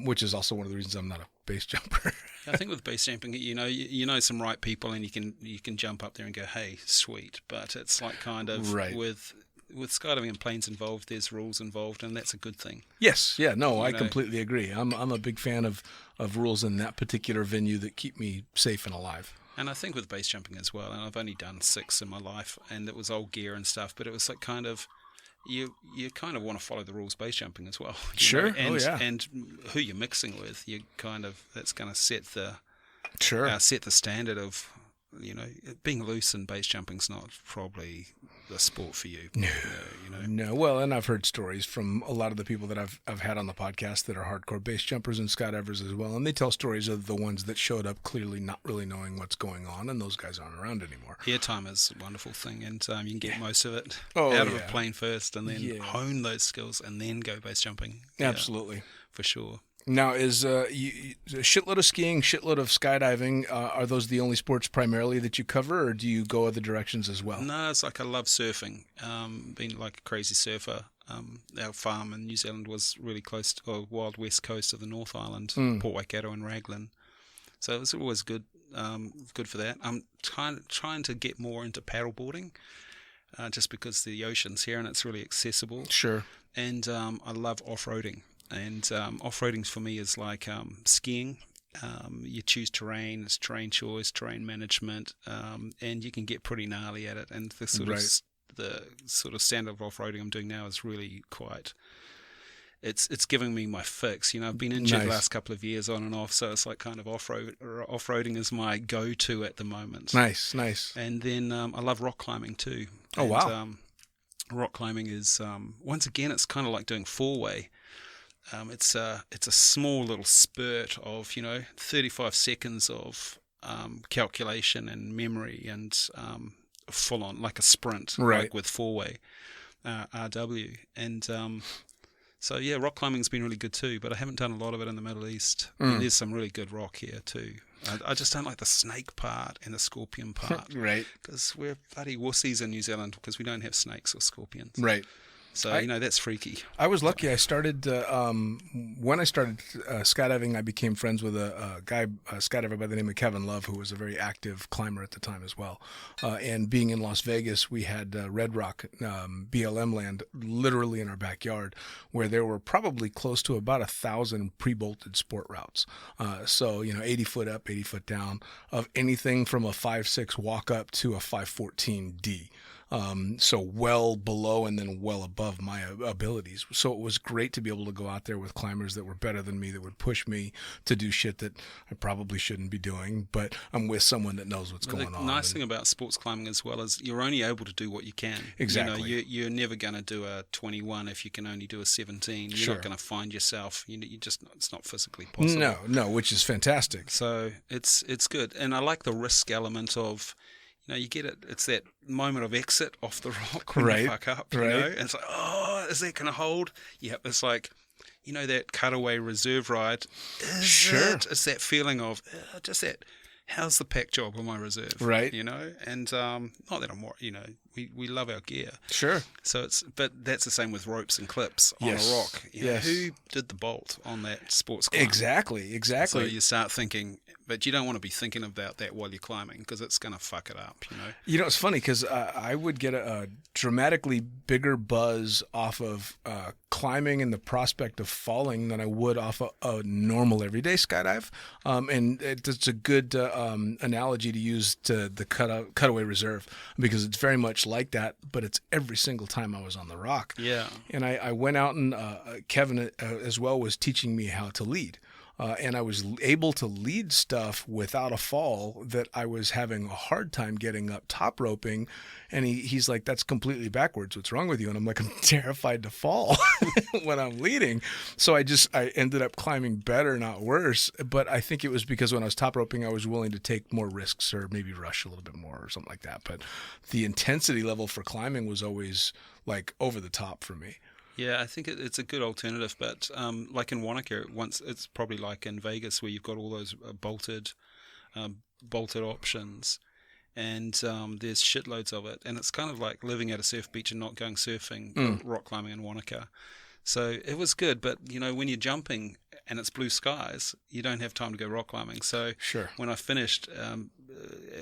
which is also one of the reasons I'm not a base jumper. I think with base jumping, you know some right people, and you can jump up there and go, hey, sweet. But it's like kind of Right. with skydiving and planes involved, there's rules involved, and that's a good thing. Yes, yeah, no, I know. completely agree. I'm a big fan of rules in that particular venue that keep me safe and alive. And I think with base jumping as well, and I've only done 6 in my life, and it was old gear and stuff, but it was like kind of, you kind of want to follow the rules base jumping as well. Sure. And, Oh, yeah. and who you're mixing with, that's going to set the Sure. set the standard of, being loose in base jumping's not probably the sport for you. No. No, well, and I've heard stories from a lot of the people that I've had on the podcast that are hardcore base jumpers and skydivers as well, and they tell stories of the ones that showed up clearly not really knowing what's going on, and those guys aren't around anymore. Airtime is a wonderful thing, and you can get most of it Oh, out of a yeah. plane first, and then Yeah. hone those skills, and then go base jumping. Yeah, Absolutely. for sure. Now, is a shitload of skiing, shitload of skydiving, are those the only sports primarily that you cover, or do you go other directions as well? No, it's like I love surfing. Been like a crazy surfer. Our farm in New Zealand was really close to the wild west coast of the North Island, Port Waikato and Raglan. So it was always good for that. I'm trying to get more into paddleboarding, just because the ocean's here and it's really accessible. Sure. And I love off-roading. And off-roading for me is like skiing. You choose terrain, it's terrain choice, terrain management, and you can get pretty gnarly at it. And the sort of standard of off-roading I'm doing now is really quite. It's giving me my fix. I've been injured the last couple of years on and off, so it's like kind of off-roading is my go-to at the moment. Nice. And then I love rock climbing too. Oh, wow. Rock climbing is once again it's kind of like doing four-way. It's a small little spurt of 35 seconds of calculation and memory and full on like a sprint, Right. like with four-way RW. And so yeah, rock climbing's been really good too, but I haven't done a lot of it in the Middle East. And there's some really good rock here too. I just don't like the snake part and the scorpion part. Right. Because we're bloody wussies in New Zealand because we don't have snakes or scorpions. Right. So, that's freaky. I was lucky. I started, when I started skydiving, I became friends with a guy, a skydiver by the name of Kevin Love, who was a very active climber at the time as well. And being in Las Vegas, we had Red Rock, BLM land, literally in our backyard, where there were probably close to about 1,000 pre-bolted sport routes. So, 80 foot up, 80 foot down, of anything from a 5.6 walk up to a 5.14D. So well below and then well above my abilities. So it was great to be able to go out there with climbers that were better than me, that would push me to do shit that I probably shouldn't be doing, but I'm with someone that knows what's going on. The nice thing about sports climbing as well is you're only able to do what you can. Exactly. You're never going to do a 21 if you can only do a 17. You're Sure. not going to find yourself. It's not physically possible. No, which is fantastic. So it's good. And I like the risk element of, you get it. It's that moment of exit off the rock when you fuck up, Right. And it's like, oh, is that going to hold? Yep. It's like, that cutaway reserve ride. Sure. It's that feeling of just that. How's the pack job on my reserve? Right. And not that I'm, we love our gear. Sure. So but that's the same with ropes and clips on Yes. a rock. You know, Yes. who did the bolt on that sports climb? Exactly. So you start thinking, but you don't want to be thinking about that while you're climbing because it's going to fuck it up, you know. You know, it's funny because I would get a dramatically bigger buzz off of climbing and the prospect of falling than I would off a normal everyday skydive. And it's a good analogy to use to the cutaway reserve because it's very much like that, but it's every single time I was on the rock. Yeah. And I went out and Kevin as well was teaching me how to lead. And I was able to lead stuff without a fall that I was having a hard time getting up top roping. And he's like, that's completely backwards. What's wrong with you? And I'm like, I'm terrified to fall when I'm leading. So I ended up climbing better, not worse. But I think it was because when I was top roping, I was willing to take more risks or maybe rush a little bit more or something like that. But the intensity level for climbing was always like over the top for me. Yeah, I think it's a good alternative, but like in Wanaka, it's probably like in Vegas where you've got all those bolted options, and there's shitloads of it, and it's kind of like living at a surf beach and not going surfing, rock climbing in Wanaka. So it was good, but you know when you're jumping and it's blue skies, you don't have time to go rock climbing. So Sure. when I finished,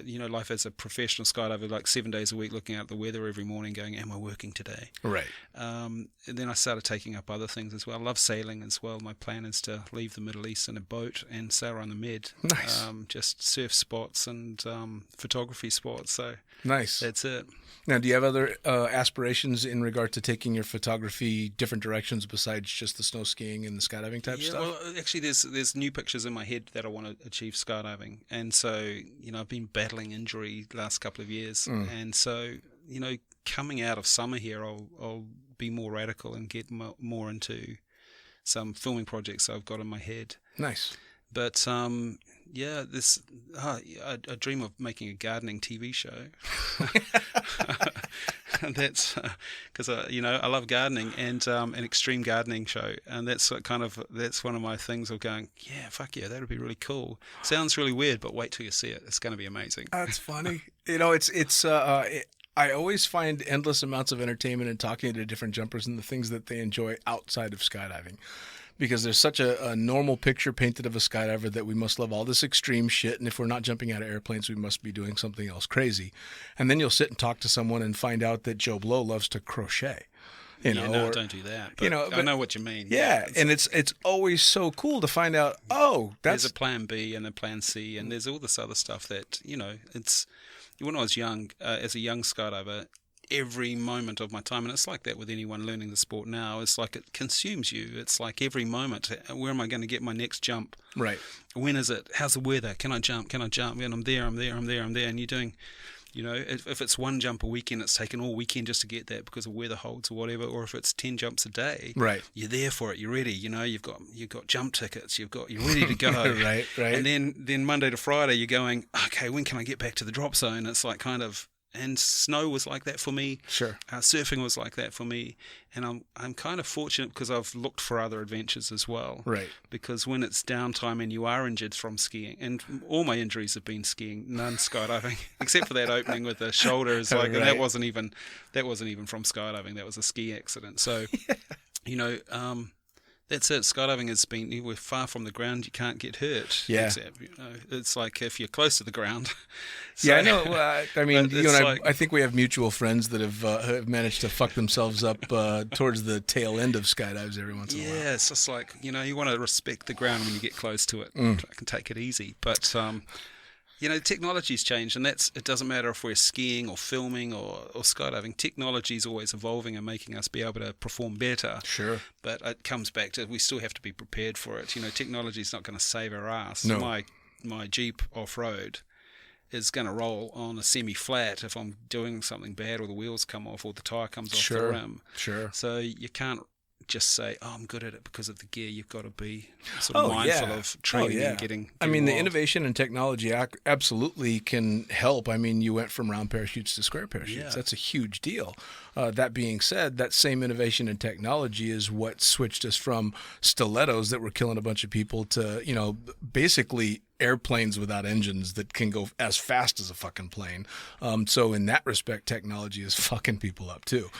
you know, life as a professional skydiver, like 7 days a week, looking out at the weather every morning, going, "Am I working today?" Right. And then I started taking up other things as well. I love sailing as well. My plan is to leave the Middle East in a boat and sail around the Med. Nice. Just surf spots and photography spots. So Nice. that's it. Now, do you have other aspirations in regard to taking your photography different directions besides just the snow skiing and the skydiving type stuff? Well, actually, there's new pictures in my head that I want to achieve skydiving, and so you know I've been battling injury the last couple of years, and so you know coming out of summer here, I'll be more radical and get more into some filming projects I've got in my head. Nice. But yeah, I dream of making a gardening TV show. And that's because you know I love gardening and an extreme gardening show, and that's one of my things of going, yeah, fuck yeah, that would be really cool. Sounds really weird, but wait till you see it. It's going to be amazing. That's funny. You know, I always find endless amounts of entertainment in talking to different jumpers and the things that they enjoy outside of skydiving. Because there's such a normal picture painted of a skydiver that we must love all this extreme shit, and if we're not jumping out of airplanes, we must be doing something else crazy. And then you'll sit and talk to someone and find out that Joe Blow loves to crochet. You know, no, don't do that. But I know what you mean. Yeah, and it's always so cool to find out, there's a plan B and a plan C, and there's all this other stuff that, you know, it's... When I was young, as a young skydiver, every moment of my time, and it's like that with anyone learning the sport now, it's like it consumes you. It's like every moment, where am I going to get my next jump? Right. When is it? How's the weather? Can I jump? And I'm there. And you're doing, you know, if it's one jump a weekend, it's taken all weekend just to get that because of weather holds or whatever, or if it's 10 jumps a day, right, you're there for it, you're ready, you know, you've got jump tickets, you're ready to go. right. And then Monday to Friday, you're going, okay, when can I get back to the drop zone? It's like kind of... And snow was like that for me. Sure. Surfing was like that for me. And I'm kind of fortunate because I've looked for other adventures as well. Right. Because when it's downtime and you are injured from skiing, and all my injuries have been skiing, none skydiving, except for that opening with the shoulder. Is like, right. And that wasn't even from skydiving. That was a ski accident. So, you know, that's it. Skydiving has been, we're far from the ground, you can't get hurt. Yeah. Except, you know, it's like if you're close to the ground. So, yeah, I know. I mean, you and like, I think we have mutual friends that have managed to fuck themselves up towards the tail end of skydives every once in a while. Yeah, it's just like, you know, you want to respect the ground when you get close to it. I can take it easy. But, you know, technology's changed, and it doesn't matter if we're skiing or filming or skydiving. Technology's always evolving and making us be able to perform better. Sure. But it comes back to we still have to be prepared for it. You know, technology's not going to save our ass. No. My Jeep off-road is going to roll on a semi-flat if I'm doing something bad or the wheels come off or the tyre comes off the rim. Sure. So you can't just say, I'm good at it because of the gear. You've got to be sort of mindful of training and getting I mean, the wild. innovation and technology absolutely can help. I mean, you went from round parachutes to square parachutes. Yeah. That's a huge deal. That being said, that same innovation and technology is what switched us from stilettos that were killing a bunch of people to, you know, basically airplanes without engines that can go as fast as a fucking plane. So in that respect, technology is fucking people up too.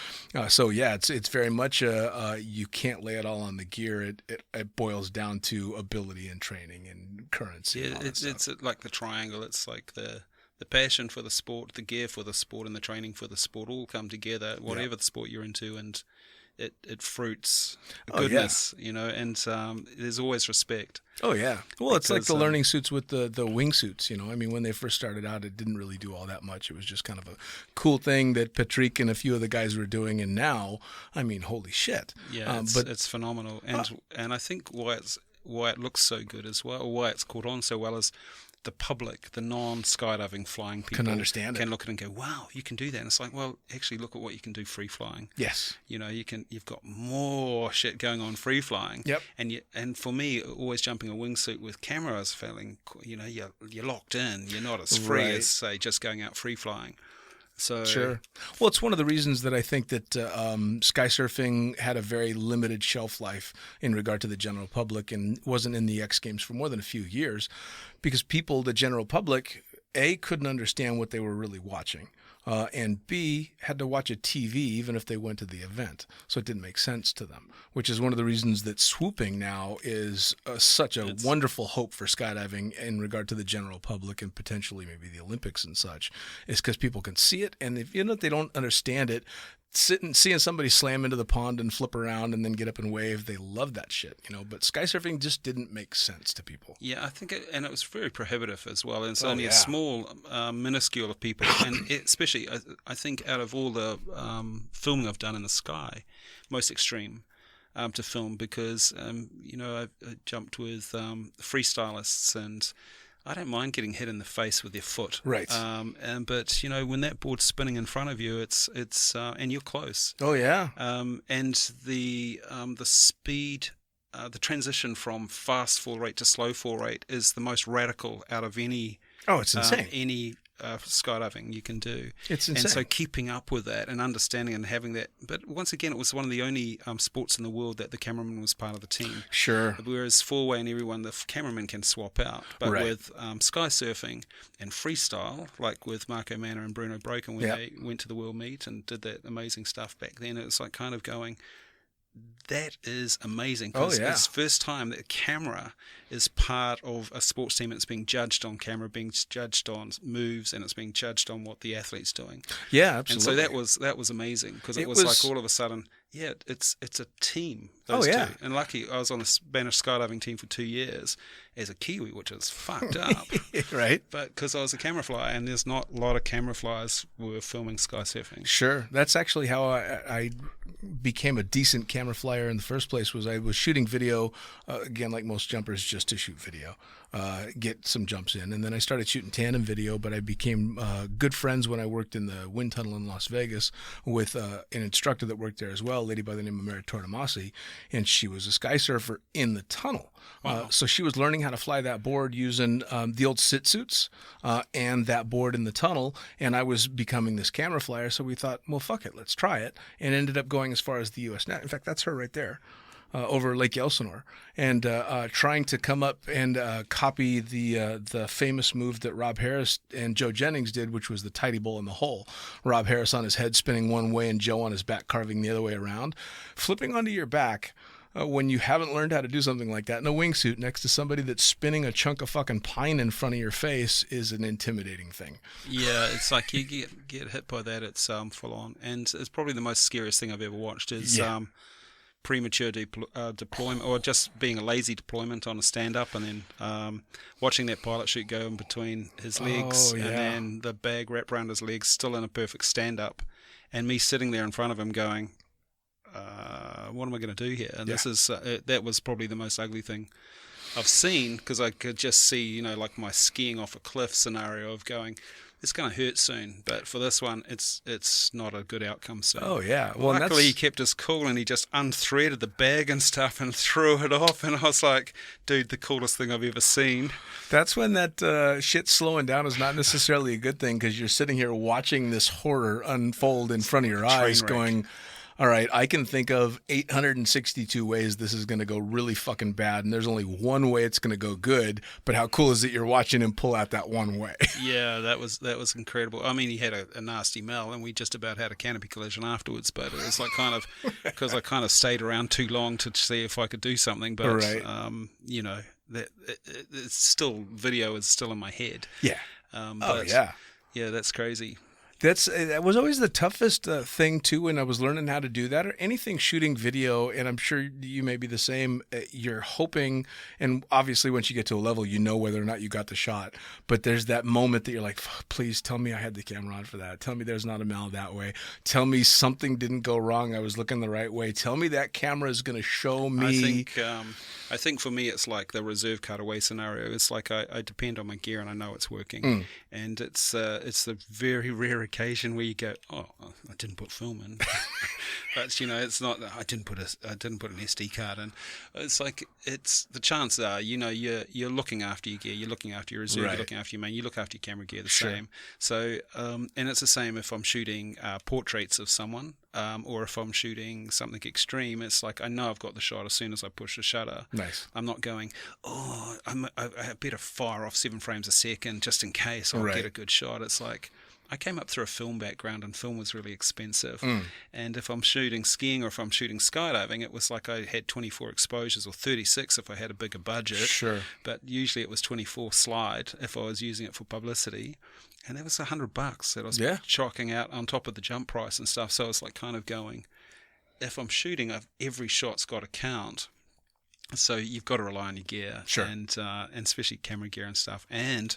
So yeah, it's very much you can't lay it all on the gear. It boils down to ability and training and currency. Yeah, it's like the triangle. It's like the passion for the sport, the gear for the sport, and the training for the sport all come together, whatever the sport you're into, and it fruits goodness, and there's always respect. Oh, yeah. Well, it's like the learning suits with the wingsuits, I mean, when they first started out, it didn't really do all that much. It was just kind of a cool thing that Patrick and a few of the guys were doing, and now, I mean, holy shit. Yeah, it's phenomenal. And I think why it looks so good as well, or why it's caught on so well, is the public, the non-skydiving flying people can understand can look at it and go, wow, you can do that. And it's like, well, actually look at what you can do free flying. Yes. You've got more shit going on free flying. Yep. And for me, always jumping a wingsuit with camera, I was feeling, you're locked in. You're not as free as, say, just going out free flying. So, sure. Well, it's one of the reasons that I think that sky surfing had a very limited shelf life in regard to the general public and wasn't in the X Games for more than a few years, because people, the general public, A, couldn't understand what they were really watching, and B, had to watch a TV even if they went to the event. So it didn't make sense to them, which is one of the reasons that swooping now is such a wonderful hope for skydiving in regard to the general public and potentially maybe the Olympics and such, is because people can see it. And if they don't understand it, seeing somebody slam into the pond and flip around and then get up and wave, they love that shit, But sky surfing just didn't make sense to people. Yeah, I think, and it was very prohibitive as well. And it's only a small, minuscule of people, and especially, I think, out of all the filming I've done in the sky, most extreme to film, because I jumped with freestylists, and I don't mind getting hit in the face with your foot, right? But when that board's spinning in front of you, it's and you're close. Oh yeah. And the speed, the transition from fast fall rate to slow fall rate is the most radical out of any. Oh, it's insane. Any skydiving you can do. It's insane. And so keeping up with that and understanding and having that. But once again, it was one of the only sports in the world that the cameraman was part of the team. Sure. Whereas four-way and everyone, the cameraman can swap out. But with sky surfing and freestyle, like with Marco Manna and Bruno Broken, when they went to the World Meet and did that amazing stuff back then, it was like kind of going, that is amazing. Oh, yeah. It's the first time that a camera is part of a sports team. It's being judged on camera, being judged on moves, and it's being judged on what the athlete's doing. Yeah, absolutely. And so that was amazing, because it was like all of a sudden, it's a team. Those two. And lucky, I was on the Spanish skydiving team for 2 years as a Kiwi, which is fucked up. Right. But because I was a camera flyer, and there's not a lot of camera flyers who were filming sky surfing. Sure. That's actually how I became a decent camera flyer in the first place. Was I was shooting video, again, like most jumpers, just to shoot video, get some jumps in. And then I started shooting tandem video, but I became good friends when I worked in the wind tunnel in Las Vegas with an instructor that worked there as well, a lady by the name of Mary Tortomasi, and she was a sky surfer in the tunnel. Wow. So she was learning how to fly that board using the old sit suits and that board in the tunnel, and I was becoming this camera flyer, so we thought, well, fuck it, let's try it, and ended up going as far as the U.S. Net. In fact, that's her right there. Over Lake Elsinore, and trying to come up and copy the famous move that Rob Harris and Joe Jennings did, which was the tidy bowl in the hole. Rob Harris on his head spinning one way and Joe on his back carving the other way around. Flipping onto your back when you haven't learned how to do something like that in a wingsuit next to somebody that's spinning a chunk of fucking pine in front of your face is an intimidating thing. Yeah, it's like you get hit by that, it's full on. And it's probably the most scariest thing I've ever watched is... premature deployment, or just being a lazy deployment on a stand-up, and then watching that pilot chute go in between his legs, and then the bag wrapped around his legs, still in a perfect stand-up, and me sitting there in front of him going, what am I going to do here? And this is that was probably the most ugly thing I've seen, because I could just see, like my skiing off a cliff scenario of going, it's going to hurt soon, but for this one, it's not a good outcome soon. Oh, yeah. Well, luckily, he kept his cool, and he just unthreaded the bag and stuff and threw it off, and I was like, dude, the coolest thing I've ever seen. That's when that shit slowing down is not necessarily a good thing, because you're sitting here watching this horror unfold in front of your eyes going... all right, I can think of 862 ways this is going to go really fucking bad, and there's only one way it's going to go good, but how cool is it you're watching him pull out that one way? Yeah, that was incredible. I mean, he had a nasty mel, and we just about had a canopy collision afterwards, but it was like kind of, because I kind of stayed around too long to see if I could do something, but, Right. you know, it's still, video is still in my head. Yeah. But, yeah. Yeah, that's crazy. That was always the toughest thing too when I was learning how to do that, or anything shooting video. And I'm sure you may be the same. You're hoping, and obviously once you get to a level, you know whether or not you got the shot. But there's that moment that you're like, please tell me I had the camera on for that. Tell me there's not a mal that way. Tell me something didn't go wrong. I was looking the right way. Tell me that camera is going to show me. I think for me it's like the reserve cutaway scenario. It's like I depend on my gear and I know it's working, and it's the very rare occasion where you go, oh, I didn't put film in, but you know, it's not. I didn't put an SD card in. It's like it's the chances are, you know, you're looking after your gear, you're looking after your reserve, Right. you're looking after your main, you look after your camera gear the Sure. same. So and it's the same if I'm shooting portraits of someone. Or if I'm shooting something extreme, it's like I know I've got the shot as soon as I push the shutter. Nice. I'm not going, I better fire off 7 frames a second just in case I'll Right. get a good shot. It's like I came up through a film background, and film was really expensive. And if I'm shooting skiing or if I'm shooting skydiving, it was like I had 24 exposures or 36 if I had a bigger budget. Sure. But usually it was 24 slide if I was using it for publicity. And that was $100 that I was Yeah. chalking out on top of the jump price and stuff. So it's like kind of going, if I'm shooting, every shot's got to count. So you've got to rely on your gear, Sure. and especially camera gear and stuff. And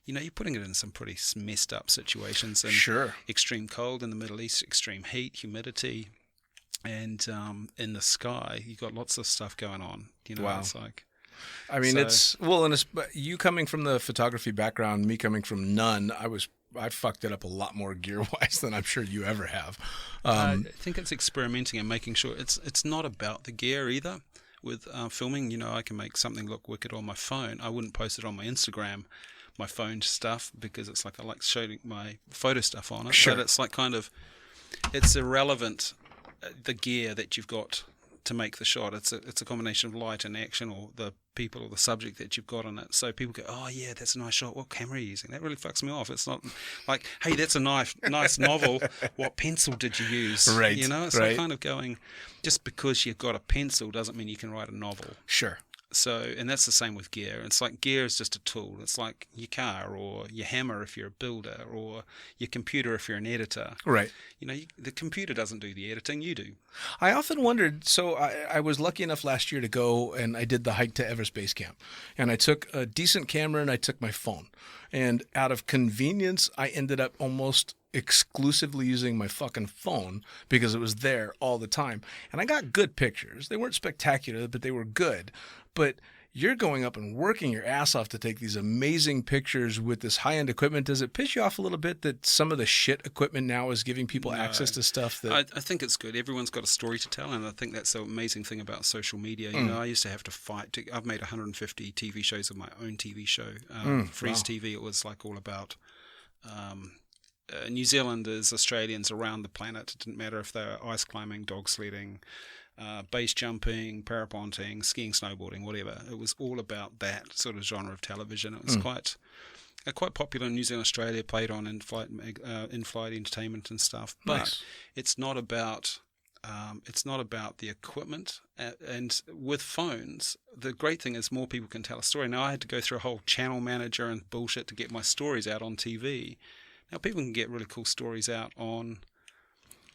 you know, you're putting it in some pretty messed up situations. And Sure. extreme cold in the Middle East, extreme heat, humidity, and in the sky, you've got lots of stuff going on. You know, Wow. it's like. I mean, So- and you coming from the photography background, me coming from none, I fucked it up a lot more gear wise than I'm sure you ever have. I think it's experimenting and making sure it's not about the gear either. With filming, you know, I can make something look wicked on my phone. I wouldn't post it on my Instagram, my phone stuff, because it's like I like showing my photo stuff on it. Sure. But it's like kind of, it's irrelevant, the gear that you've got to make the shot. It's a combination of light and action, or the people or the subject that you've got in it. So people go, oh yeah, that's a nice shot. What camera are you using? That really fucks me off. It's not like, hey, that's a nice novel. What pencil did you use? Right, You know, it's right. like kind of going, just because you've got a pencil doesn't mean you can write a novel. Sure. So, and that's the same with gear. It's like gear is just a tool. It's like your car or your hammer if you're a builder, or your computer if you're an editor. Right. You know, the computer doesn't do the editing, you do. I often wondered, so I was lucky enough last year to go, and I did the hike to Everest Base Camp. And I took a decent camera and I took my phone. And out of convenience, I ended up almost exclusively using my fucking phone because it was there all the time. And I got good pictures. They weren't spectacular, but they were good. But you're going up and working your ass off to take these amazing pictures with this high-end equipment. Does it piss you off a little bit that some of the shit equipment now is giving people access to stuff that... I think it's good. Everyone's got a story to tell, and I think that's the amazing thing about social media. You know, I used to have to fight. I've made 150 TV shows of my own TV show. Freeze wow. TV, it was like all about... New Zealanders, Australians around the planet. It didn't matter if they were ice climbing, dog sledding, base jumping, paraponting, skiing, snowboarding, whatever. It was all about that sort of genre of television. It was quite popular in New Zealand, Australia, played on in-flight entertainment and stuff. But Nice. it's not about the equipment. And with phones, the great thing is more people can tell a story. Now, I had to go through a whole channel manager and bullshit to get my stories out on TV. Now, people can get really cool stories out on,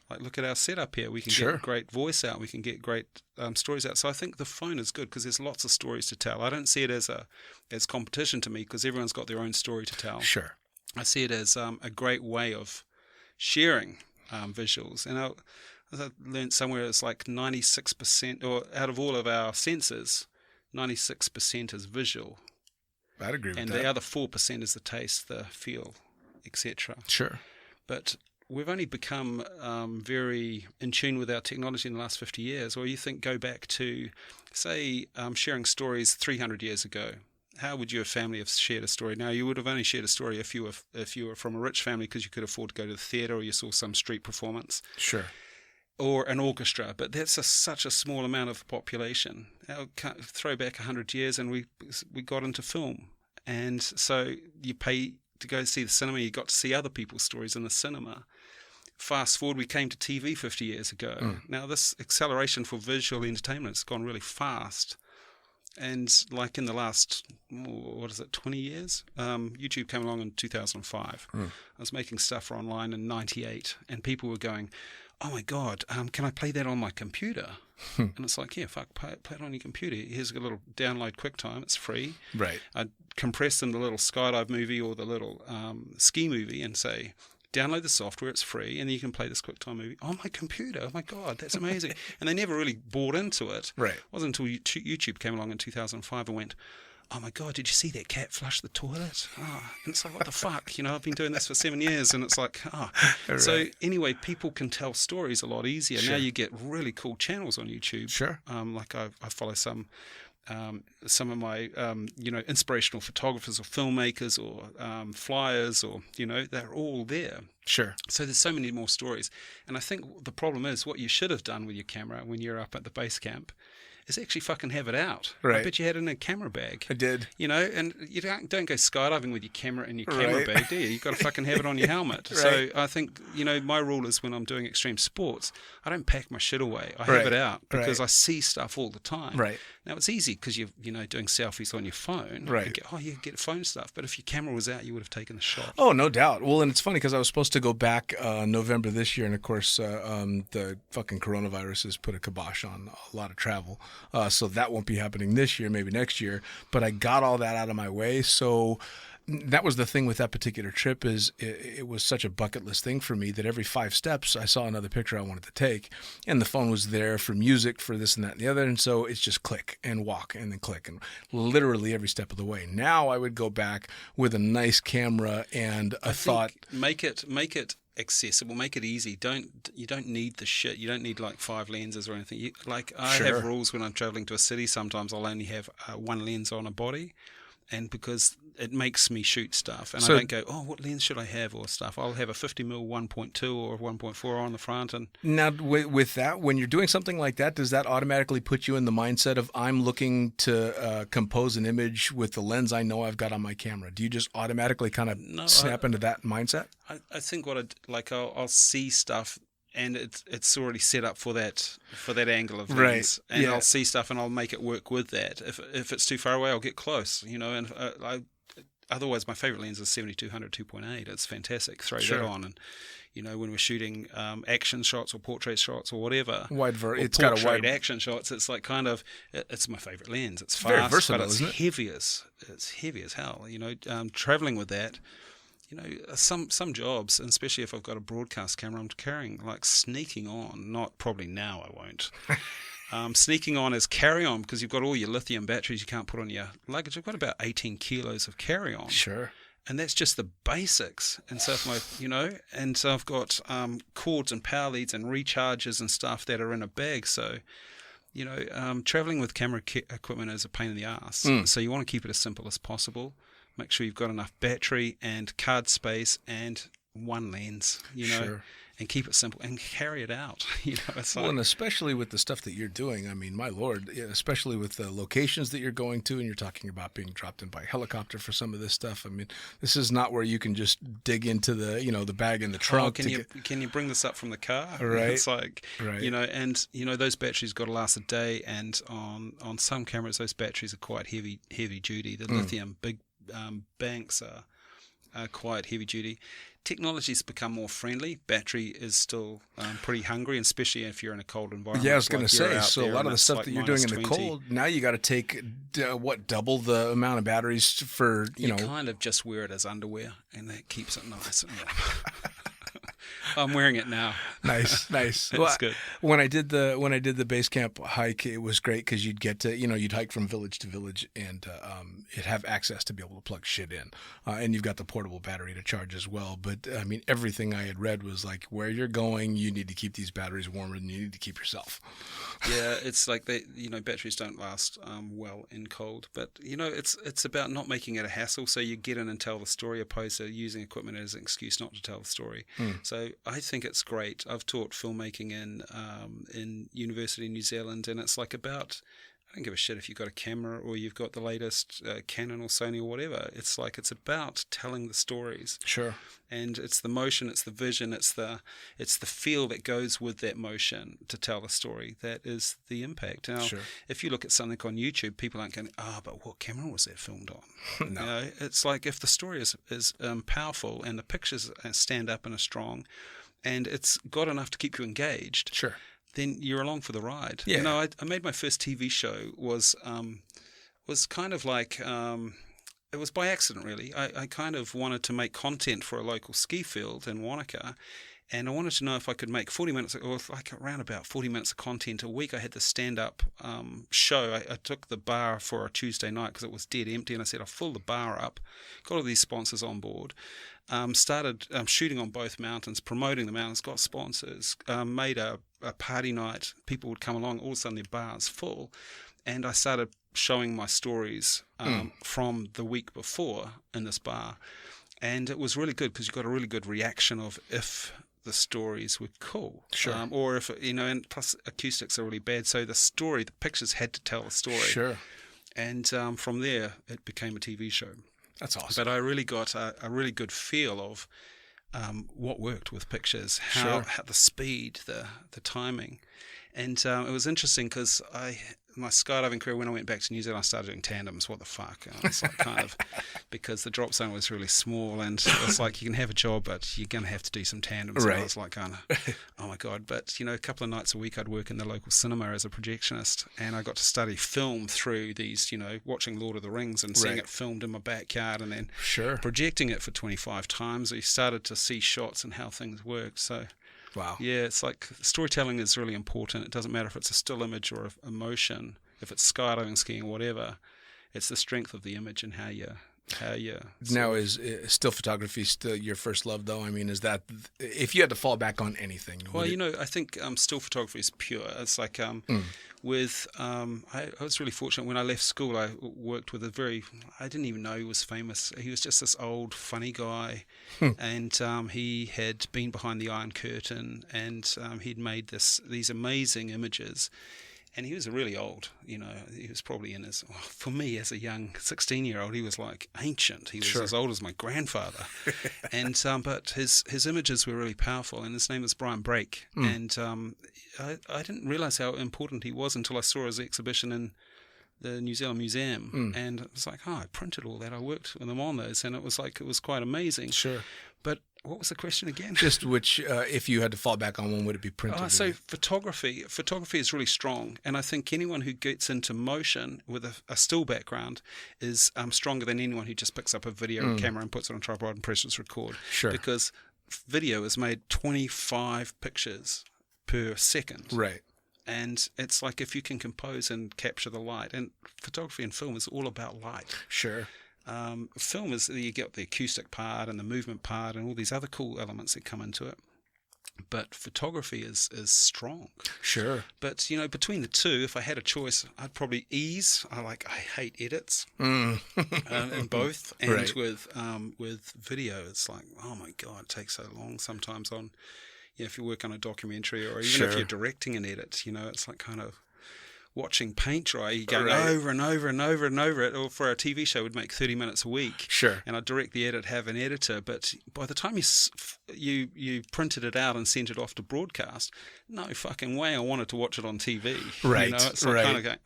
like, look at our setup here. We can Sure. get great voice out. We can get great stories out. So I think the phone is good because there's lots of stories to tell. I don't see it as competition to me because everyone's got their own story to tell. Sure. I see it as a great way of sharing visuals. And I learned somewhere it's like 96%, or out of all of our senses, 96% is visual. I'd agree with And that. the other 4% is the taste, the feel, etc. Sure. But we've only become very in tune with our technology in the last 50 years. Or you think, go back to, say, sharing stories 300 years ago. How would your family have shared a story? Now, you would have only shared a story if you were from a rich family because you could afford to go to the theatre or you saw some street performance. Sure. or an orchestra, but that's such a small amount of the population. I'll throw back 100 years and we got into film. And so you pay to go see the cinema, you got to see other people's stories in the cinema. Fast forward, we came to TV 50 years ago. Now this acceleration for visual entertainment has gone really fast. And like in the last, 20 years? YouTube came along in 2005. I was making stuff for online in 98, and people were going, oh my God, can I play that on my computer? And it's like, yeah, fuck, play it on your computer. Here's a little download QuickTime, it's free. Right. I'd compress in the little skydive movie or the little ski movie and say, download the software, it's free, and then you can play this QuickTime movie on my computer. Oh my God, that's amazing. And they never really bought into it. Right. It wasn't until YouTube came along in 2005 and went, oh my God, did you see that cat flush the toilet? Oh. And it's like, what the fuck? I've been doing this for 7 years, and it's like, Right. So anyway, people can tell stories a lot easier. Sure. Now you get really cool channels on YouTube. Sure. Like I follow some of my, inspirational photographers or filmmakers or flyers, or, they're all there. Sure. So there's so many more stories. And I think the problem is what you should have done with your camera when you're up at the base camp is actually fucking have it out. Right. I bet you had it in a camera bag. I did. And you don't go skydiving with your camera in your camera Right. bag, do you? You've got to fucking have it on your helmet. Right. So I think, my rule is when I'm doing extreme sports, I don't pack my shit away. I Right. have it out because Right. I see stuff all the time. Right. Now it's easy because you're, doing selfies on your phone. Right. You get phone stuff. But if your camera was out, you would have taken the shot. Oh, no doubt. Well, and it's funny because I was supposed to go back November this year, and of course, the fucking coronavirus has put a kibosh on a lot of travel. So that won't be happening this year, maybe next year. But I got all that out of my way. So that was the thing with that particular trip is it was such a bucket list thing for me that every 5 steps I saw another picture I wanted to take, and the phone was there for music, for this and that and the other, and so it's just click and walk and then click, and literally every step of the way. Now I would go back with a nice camera and a thought. Make it accessible, make it easy. You don't need the shit. You don't need like 5 lenses or anything. I Sure. have rules when I'm traveling to a city. Sometimes I'll only have 1 lens on a body, and because it makes me shoot stuff, and So- I don't go, oh, what lens should I have or stuff. I'll have a 50mm 1.2 or 1.4 on the front, and Now, with that, when you're doing something like that, does that automatically put you in the mindset of I'm looking to compose an image with the lens I know I've got on my camera? Do you just automatically kind of snap into that mindset? I think I'll see stuff. And it's already set up for that angle of lens, Right. and Yeah. I'll see stuff and I'll make it work with that. If it's too far away, I'll get close, And otherwise, my favorite lens is 7200 2.8. It's fantastic. Throw Sure. that on, and when we're shooting action shots or portrait shots or whatever, It's got a portrait wide. action shots. It's like it's my favorite lens. It's very fast, versatile, but it's isn't it? heavy as hell. Traveling with that. Some jobs, and especially if I've got a broadcast camera, I'm carrying sneaking on. Not probably now, I won't. Sneaking on is carry-on because you've got all your lithium batteries you can't put on your luggage. I've got about 18 kilos of carry-on. Sure. And that's just the basics. And so and so I've got cords and power leads and recharges and stuff that are in a bag. So, traveling with camera equipment is a pain in the ass. So you want to keep it as simple as possible. Make sure you've got enough battery and card space and 1 lens, Sure. and keep it simple and carry it out. It's Well, and especially with the stuff that you're doing, I mean, my Lord, especially with the locations that you're going to, and you're talking about being dropped in by helicopter for some of this stuff. I mean, this is not where you can just dig into the, the bag in the trunk. can you bring this up from the car? Right. It's like, Right. and those batteries got to last a day, and on some cameras those batteries are quite heavy duty. The lithium big banks are quite heavy duty. Technology's become more friendly. Battery is still pretty hungry, and especially if you're in a cold environment. Yeah, I was going to you're say, out so a there lot and of the it's stuff that you're doing in the -20. cold, now you got to take, double the amount of batteries for, You kind of just wear it as underwear, and that keeps it nice and warm. I'm wearing it now. Nice. It's good. When I did the base camp hike, it was great because you'd get to, you'd hike from village to village, and you'd have access to be able to plug shit in, and you've got the portable battery to charge as well. But I mean, everything I had read was like, where you're going, you need to keep these batteries warmer than you need to keep yourself. Yeah, it's like batteries don't last well in cold, but it's about not making it a hassle. So you get in and tell the story, opposed to using equipment as an excuse not to tell the story. So I think it's great. I've taught filmmaking in university in New Zealand, and it's like about, I don't give a shit if you've got a camera or you've got the latest Canon or Sony or whatever. It's about telling the stories. Sure. And it's the motion, it's the vision, it's the feel that goes with that motion to tell the story. That is the impact. Now, if you look at something on YouTube, people aren't going, but what camera was that filmed on? No. You know, it's like if the story is powerful and the pictures stand up and are strong, and it's got enough to keep you engaged. Sure. Then you're along for the ride. Yeah. You know, I made my first TV show was kind of like it was by accident really. I kind of wanted to make content for a local ski field in Wanaka, and I wanted to know if I could make 40 minutes or like around about 40 minutes of content a week. I had this stand-up show. I took the bar for a Tuesday night because it was dead empty, and I said I'll fill the bar up. Got all these sponsors on board. Started shooting on both mountains, promoting the mountains, got sponsors, made a party night. People would come along, all of a sudden their bar's full. And I started showing my stories from the week before in this bar. And it was really good because you got a really good reaction of if the stories were cool. Sure. Or if, you know, and plus acoustics are really bad. So the pictures had to tell a story. Sure. And from there, it became a TV show. That's awesome. But I really got a really good feel of what worked with pictures, how the speed, the timing. And it was interesting because my skydiving career, when I went back to New Zealand, I started doing tandems. What the fuck? It's like kind of because the drop zone was really small, and it's like you can have a job, but you're going to have to do some tandems. Right. And I was like, oh my God. But, you know, a couple of nights a week I'd work in the local cinema as a projectionist, and I got to study film through these, you know, watching Lord of the Rings and seeing it filmed in my backyard and then projecting it for 25 times. You started to see shots and how things work. So... Wow. Yeah, it's like storytelling is really important. It doesn't matter if it's a still image or a motion, if it's skydiving, skiing, or whatever. It's the strength of the image and how you. Now, is still photography still your first love, though? I mean, is that if you had to fall back on anything? Well, you know, I think still photography is pure. It's like I was really fortunate when I left school. I worked with I didn't even know he was famous. He was just this old funny guy, and he had been behind the Iron Curtain, and he'd made these amazing images. And he was really old, you know, he was probably in his, for me as a young 16-year-old, he was like ancient. He was as old as my grandfather. And but his images were really powerful, and his name was Brian Brake. And I didn't realise how important he was until I saw his exhibition in the New Zealand Museum. And it was like, I printed all that. I worked with him on those, and it was quite amazing. Sure. But what was the question again? Just which, if you had to fall back on one, would it be printed? So photography is really strong, and I think anyone who gets into motion with a still background is stronger than anyone who just picks up a video camera and puts it on a tripod and presses record. Sure. Because video is made 25 pictures per second. Right. And it's like if you can compose and capture the light, and photography and film is all about light. Sure. Film is, you get the acoustic part and the movement part and all these other cool elements that come into it. But photography is strong. Sure. But, you know, between the two, if I had a choice, I'd probably ease. I hate edits in both. And with video, it's like, oh my God, it takes so long sometimes on, you know, if you work on a documentary or even if you're directing an edit, you know, it's like kind of watching paint dry. You go over and over and over and over it. Or for a TV show, would make 30 minutes a week. Sure. And I'd direct the edit, have an editor. But by the time you printed it out and sent it off to broadcast, no fucking way I wanted to watch it on TV. Right. You know, it's like kind of going,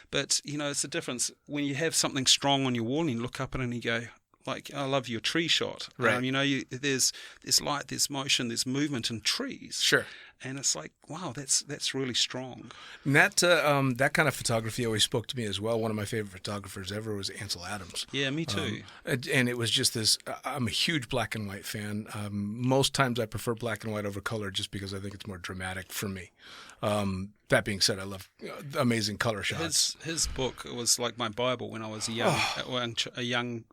But, you know, it's the difference. When you have something strong on your wall and you look up at it and you go, like, I love your tree shot. Right. You know, there's light, there's motion, there's movement in trees. Sure. And it's like, wow, that's really strong. And that kind of photography always spoke to me as well. One of my favorite photographers ever was Antz Hansen. Yeah, me too. And it was just this, I'm a huge black and white fan. Most times I prefer black and white over color just because I think it's more dramatic for me. That being said, I love amazing color shots. His book was like my Bible when I was a young,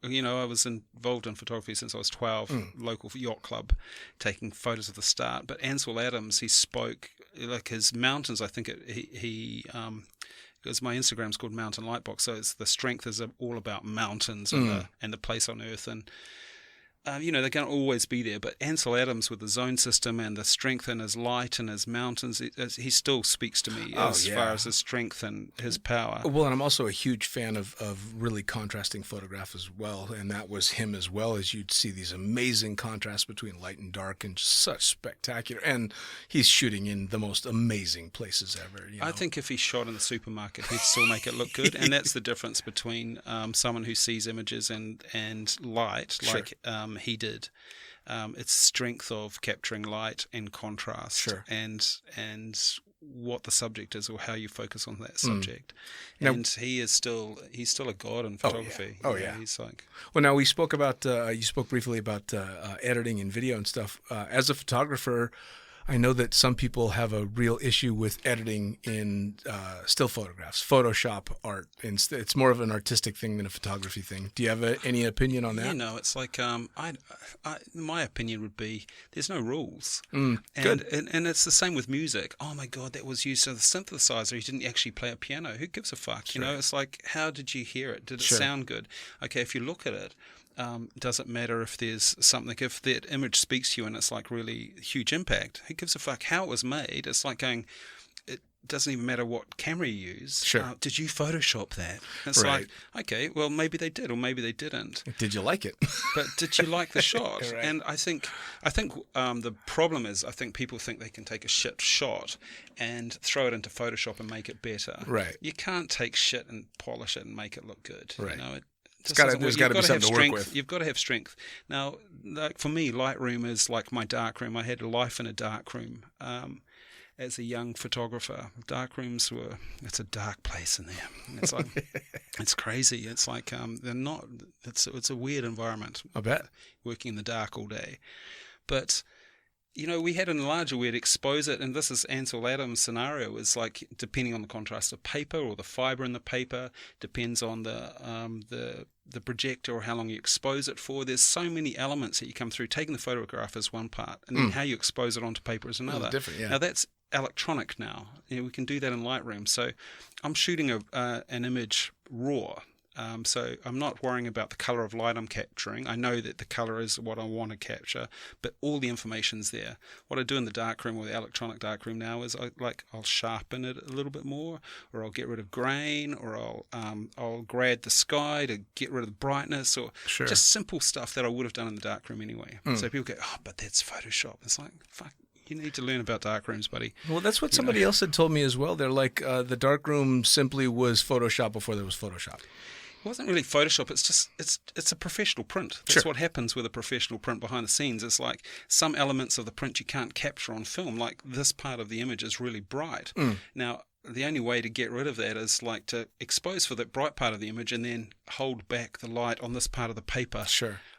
you know, I was involved in photography since I was 12, local yacht club, taking photos of the start. But Ansel Adams, he spoke, like his mountains, I think because my Instagram's called Mountain Lightbox, so it's the strength is all about mountains and the place on Earth. And they're going to always be there. But Ansel Adams with the zone system and the strength in his light and his mountains, he still speaks to me far as his strength and his power. Well, and I'm also a huge fan of really contrasting photographs as well, and that was him as well. As you'd see these amazing contrasts between light and dark, and just such spectacular. And he's shooting in the most amazing places ever. I think if he shot in the supermarket, he'd still make it look good, and that's the difference between someone who sees images and light, like he did. It's strength of capturing light and contrast, and what the subject is or how you focus on that subject. Now, and he's still a god in photography. He's like. Well, now we spoke about you spoke briefly about editing and video and stuff. As a photographer, I know that some people have a real issue with editing in still photographs, Photoshop art. It's more of an artistic thing than a photography thing. Do you have any opinion on that? It's like my opinion would be there's no rules. Good. And it's the same with music. Oh my God, that was used as a synthesizer. He didn't actually play a piano. Who gives a fuck? You know, it's like, how did you hear it? Did it sound good? Okay, if you look at it, doesn't matter if there's something, if that image speaks to you and it's like really huge impact. Who gives a fuck how it was made? It's like going, it doesn't even matter what camera you use. Did you Photoshop that? It's like, okay, well, maybe they did or maybe they didn't. Did you like it? But did you like the shot? And I think the problem is I think people think they can take a shit shot and throw it into Photoshop and make it better. Right. You can't take shit and polish it and make it look good. Right. You know, there's got to be something to work with. You've got to have strength. Now, like for me, Lightroom is like my darkroom. I had a life in a darkroom as a young photographer. Darkrooms it's a dark place in there. It's like, it's crazy. It's like, it's a weird environment. I bet. Working in the dark all day. But, we had an larger we'd expose it, and this is Ansel Adams' scenario, is like depending on the contrast of paper or the fiber in the paper, depends on the projector or how long you expose it for. There's so many elements that you come through. Taking the photograph is one part, and then how you expose it onto paper is another. Different, yeah. Now that's electronic now. We can do that in Lightroom. So I'm shooting an image raw. So I'm not worrying about the color of light I'm capturing. I know that the color is what I want to capture, but all the information's there. What I do in the darkroom or the electronic darkroom now is I'll sharpen it a little bit more, or I'll get rid of grain, or I'll grad the sky to get rid of the brightness, or just simple stuff that I would have done in the darkroom anyway. So people go, but that's Photoshop. It's like, fuck. You need to learn about darkrooms, buddy. Well, that's what somebody else had told me as well. They're like, the darkroom simply was Photoshop before there was Photoshop. It wasn't really Photoshop. It's just it's a professional print. That's what happens with a professional print behind the scenes. It's like some elements of the print you can't capture on film. Like this part of the image is really bright. Now, the only way to get rid of that is like to expose for that bright part of the image and then hold back the light on this part of the paper.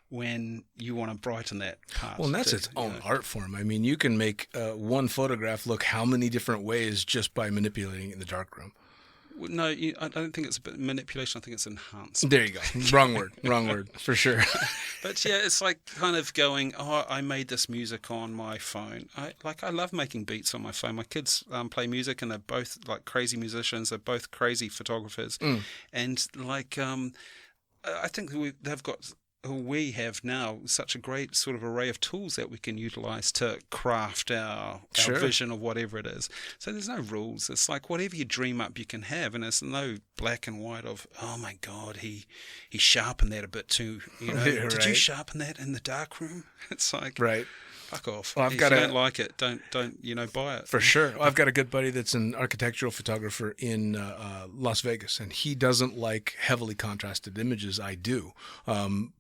When you want to brighten that part. Well, and that's its own art form. I mean, you can make one photograph look how many different ways just by manipulating it in the darkroom. No, I don't think it's manipulation. I think it's enhancement. There you go. Wrong word, for sure. But yeah, it's like kind of going, I made this music on my phone. I love making beats on my phone. My kids play music, and they're both like crazy musicians. They're both crazy photographers. And like, I think we have now such a great sort of array of tools that we can utilize to craft our vision of whatever it is. So there's no rules. It's like whatever you dream up you can have, and there's no black and white of, oh my God, he sharpened that a bit too, Did you sharpen that in the darkroom? It's like, fuck off. Well, if you don't like it, don't buy it. For sure. Well, I've got a good buddy that's an architectural photographer in Las Vegas, and he doesn't like heavily contrasted images. I do.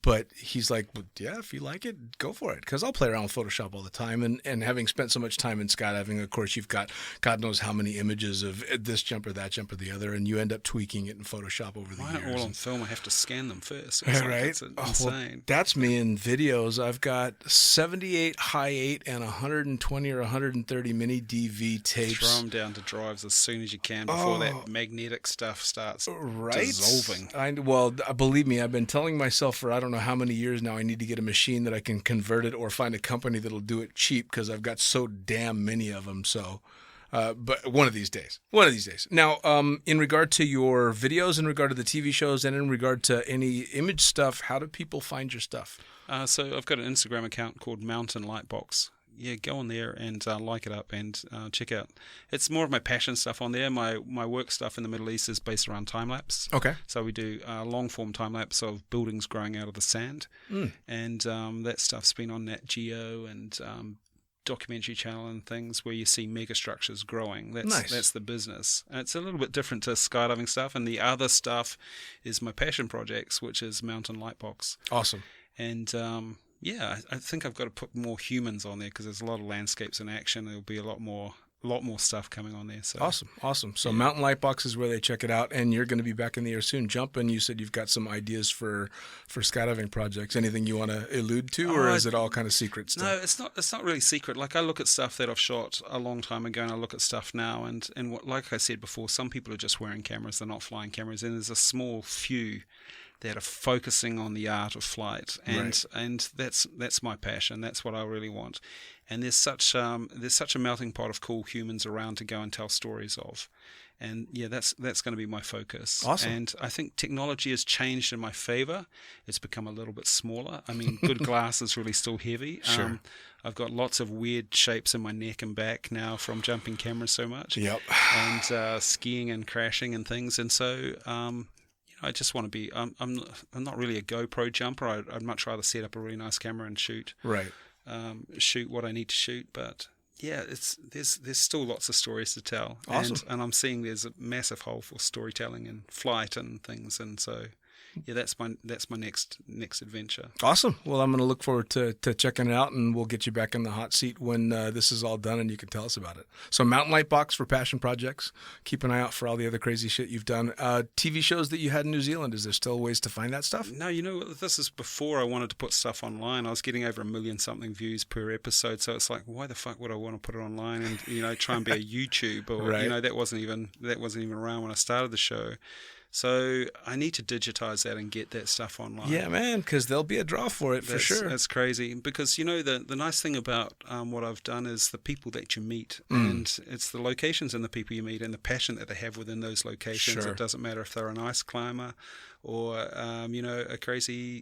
But he's like, well, yeah, if you like it, go for it. Because I'll play around with Photoshop all the time. And having spent so much time in skydiving, of course, you've got God knows how many images of this jump or that jump or the other, and you end up tweaking it in Photoshop over the years. All on film, I have to scan them first. It's it's insane. Well, that's me in videos. I've got 78 high 8 and 120 or 130 mini DV tapes. Throw them down to drives as soon as you can before that magnetic stuff starts dissolving. Well, believe me, I've been telling myself for I don't know how many years now I need to get a machine that I can convert it or find a company that'll do it cheap because I've got so damn many of them. So But one of these days. Now, in regard to your videos, in regard to the TV shows, and in regard to any image stuff, how do people find your stuff? So I've got an Instagram account called Mountain Lightbox. Yeah, go on there and like it up and check out. It's more of my passion stuff on there. My work stuff in the Middle East is based around time lapse. Okay. So we do long form time lapse of buildings growing out of the sand, and that stuff's been on Nat Geo and documentary channel and things where you see mega structures growing. That's the business. And it's a little bit different to skydiving stuff. And the other stuff is my passion projects, which is Mountain Lightbox. Awesome. And I think I've got to put more humans on there because there's a lot of landscapes in action. There'll be a lot more stuff coming on there. So Awesome. So Mountain Lightbox is where they check it out, and you're going to be back in the air soon. Jumping, you said you've got some ideas for skydiving projects. Anything you want to allude to, or is it all kind of secret stuff? No, it's not really secret. Like I look at stuff that I've shot a long time ago, and I look at stuff now, and what, like I said before, some people are just wearing cameras, they're not flying cameras, and there's a small few that are focusing on the art of flight, and that's my passion. That's what I really want. And there's such a melting pot of cool humans around to go and tell stories of, and that's going to be my focus. Awesome. And I think technology has changed in my favor. It's become a little bit smaller. I mean, good glass is really still heavy. Sure. I've got lots of weird shapes in my neck and back now from jumping cameras so much. Yep. And skiing and crashing and things, and so. I just want to be. I'm not really a GoPro jumper. I'd much rather set up a really nice camera and shoot. Right. Shoot what I need to shoot, but there's still lots of stories to tell. Awesome. And I'm seeing there's a massive hole for storytelling and flight and things, and so. Yeah, that's my next adventure. Awesome. Well, I'm going to look forward to checking it out, and we'll get you back in the hot seat when this is all done and you can tell us about it. So Mountain Lightbox for passion projects. Keep an eye out for all the other crazy shit you've done. TV shows that you had in New Zealand, is there still ways to find that stuff? No, this is before I wanted to put stuff online. I was getting over 1 million something views per episode, so it's like, why the fuck would I want to put it online and try and be a YouTube or Right. that wasn't even around when I started the show. So I need to digitize that and get that stuff online. Yeah, man, because there'll be a draw for it for sure. That's crazy because the nice thing about what I've done is the people that you meet, and it's the locations and the people you meet and the passion that they have within those locations. Sure. It doesn't matter if they're an ice climber or a crazy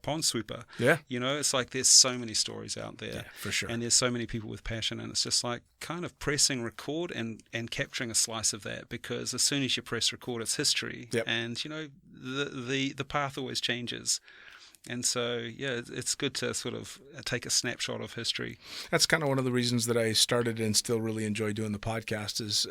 pond sweeper. Yeah. It's like there's so many stories out there. Yeah, for sure. And there's so many people with passion, and it's just like kind of pressing record and capturing a slice of that, because as soon as you press record, it's history. Yep. And the path always changes. And so, it's good to sort of take a snapshot of history. That's kind of one of the reasons that I started and still really enjoy doing the podcast is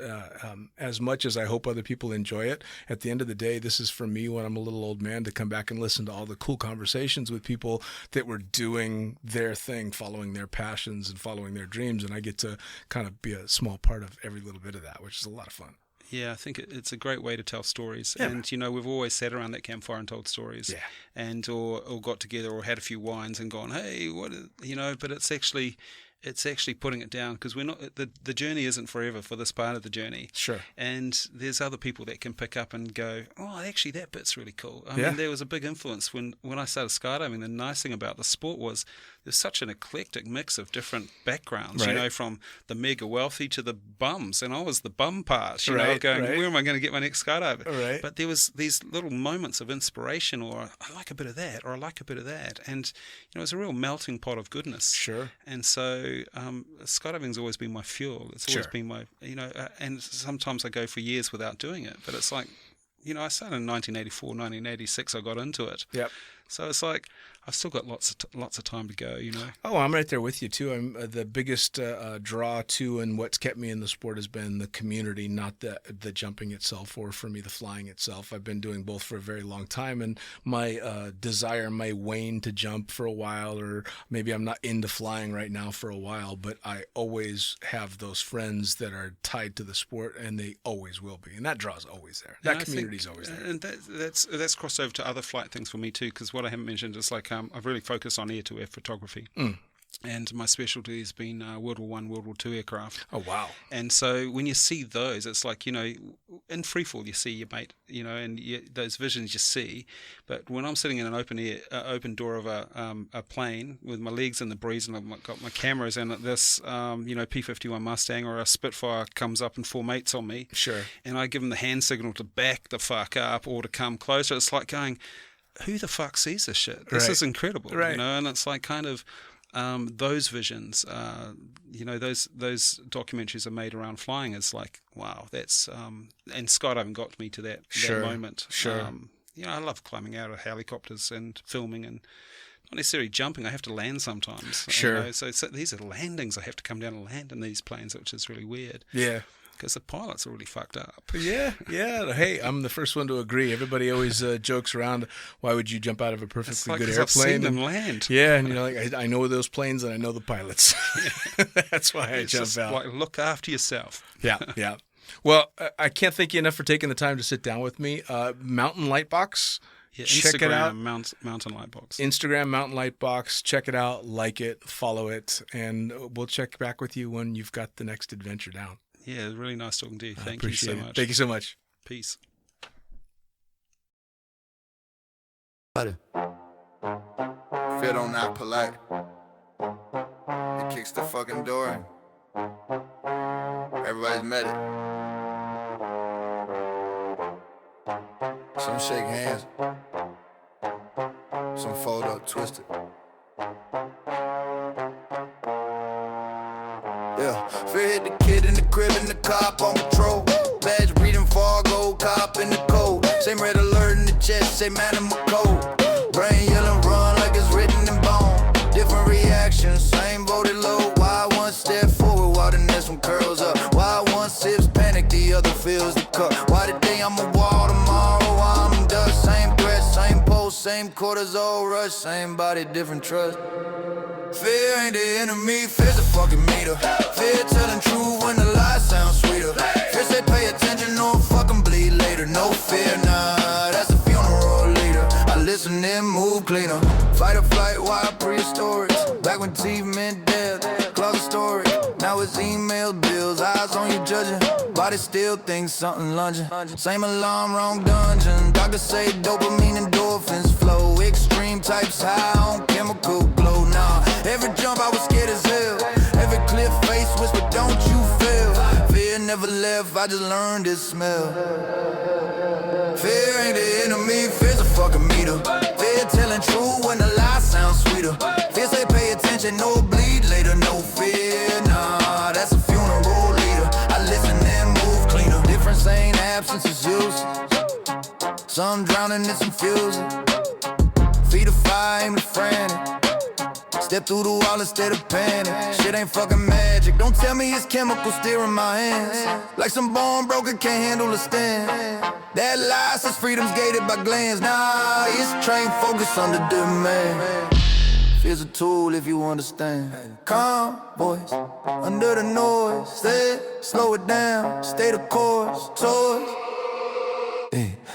as much as I hope other people enjoy it, at the end of the day, this is for me when I'm a little old man to come back and listen to all the cool conversations with people that were doing their thing, following their passions and following their dreams. And I get to kind of be a small part of every little bit of that, which is a lot of fun. Yeah, I think it's a great way to tell stories. Yeah. And, we've always sat around that campfire and told stories. Yeah. And or got together or had a few wines and gone, hey, but it's actually putting it down, because we're not the journey isn't forever for this part of the journey. Sure. And there's other people that can pick up and go, oh, actually that bit's really cool. I Yeah. mean, there was a big influence when I started skydiving. The nice thing about the sport was there's such an eclectic mix of different backgrounds, Right. from the mega wealthy to the bums, and I was the bum part, Right, going, right. where am I going to get my next skydiver? Right. But there was these little moments of inspiration, or I like a bit of that, or I like a bit of that, and it's a real melting pot of goodness. Sure. And so skydiving's always been my fuel. It's always Sure. been my, and sometimes I go for years without doing it, but it's like, I started in 1984, 1986, I got into it. Yep. So it's like I've still got lots of time to go. Oh, I'm right there with you too. I'm the biggest draw to, and what's kept me in the sport has been the community, not the jumping itself, or for me the flying itself. I've been doing both for a very long time, and my desire may wane to jump for a while, or maybe I'm not into flying right now for a while, but I always have those friends that are tied to the sport, and they always will be, and that draw's always there. That community's always there. And that's crossed over to other flight things for me too, because what I haven't mentioned is like I've really focused on air-to-air photography. And my specialty has been World War I, World War II aircraft. Oh, wow. And so when you see those, it's like, you know, in freefall you see your mate, you know, and those visions you see. But when I'm sitting in an open door of a plane with my legs in the breeze and I've got my cameras and this, you know, P-51 Mustang or a Spitfire comes up and 4 mates on me. Sure. And I give them the hand signal to back the fuck up or to come closer. It's like going, who the fuck sees this shit? This is incredible, you know, and it's like kind of... those visions, you know, those documentaries are made around flying. It's like, wow, that's and skydiving got me to that moment. Sure. You know, I love climbing out of helicopters and filming and not necessarily jumping. I have to land sometimes. Sure. You know, so these are landings. I have to come down and land in these planes, which is really weird. Yeah. Because the pilots are really fucked up. Yeah. Hey, I'm the first one to agree. Everybody always jokes around, why would you jump out of a perfectly good airplane? I've seen them land. Yeah, and you're like, I know those planes and I know the pilots. That's why I jump out. Like, look after yourself. Yeah. Well, I can't thank you enough for taking the time to sit down with me. Mountain Lightbox. Yeah, check Instagram, it out. Mountain Lightbox. Instagram, Mountain Lightbox. Check it out, like it, follow it, and we'll check back with you when you've got the next adventure down. Yeah, really nice talking to you. Thank you Appreciate so it. much. Thank you so much. Peace. Fit on not polite. It kicks the fucking door in. Everybody's met it. Some shake hands. Some fold up, twisted. Yeah, fear hit the kid in the crib in the cop on patrol. Badge reading Fargo, cop in the cold. Same red alert in the chest, say man I'm a cold. Brain yelling run like it's written in bone. Different reactions, same voted low. Why one step forward while the next one curls up? Why one sips panic, the other fills the cup? Why today I'm a wall, tomorrow I'm dust? Same threat, same post, same cortisol rush. Same body, different trust. Fear ain't the enemy, fear's a fucking meter. Fear telling truth when the lies sound sweeter. Fear say pay attention or fucking bleed later. No fear, nah, that's a funeral leader. I listen and move cleaner. Fight or flight, why prehistoric? Back when teeth meant death, closet story. Now it's email bills, eyes on you judging. Body still thinks something lunging. Same alarm, wrong dungeon. Doctors say dopamine endorphins flow. Extreme types high on chemical glow. Nah, every jump I was scared as hell. Every cliff face whisper, don't you feel? Fear never left, I just learned to smell. Fear ain't the enemy, fear's a fucking meter. Fear telling truth when the lies sound sweeter. Fear say pay attention, no bleed later, no fear. Nah, that's a funeral leader. I listen and move cleaner. Difference ain't absence, is useless. Some drowning in some fusion. Feet of fire, aim to frantic. Step through the wall instead of panic. Shit ain't fucking magic. Don't tell me it's chemical steering my hands. Like some bone broker can't handle a stand. That lie says freedom's gated by glands. Nah, it's trained focus under demand. Fear's a tool if you understand. Calm voice under the noise. Say, slow it down, stay the course. Toys.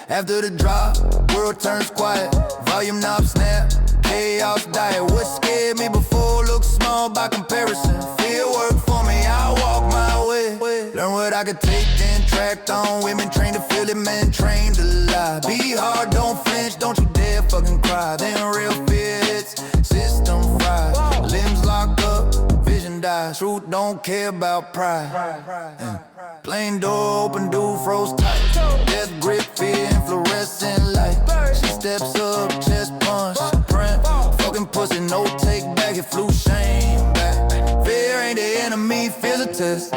After the drop, world turns quiet. Volume knob snap, chaos diet. What scared me before looks small by comparison. Fear work for me, I walk my way. Learn what I could take, then tracked on women. Trained to feel it, man, trained to lie. Be hard, don't flinch, don't you dare fucking cry. Then real fear hits, system fried. Limbs locked up, vision dies. Truth don't care about pride. Plain door open, dude froze tight. Death grip, fear, fluorescent light. She steps up, chest punch, print. Fucking pussy, no take back, it flew shame back. Fear ain't the enemy, fear's a test.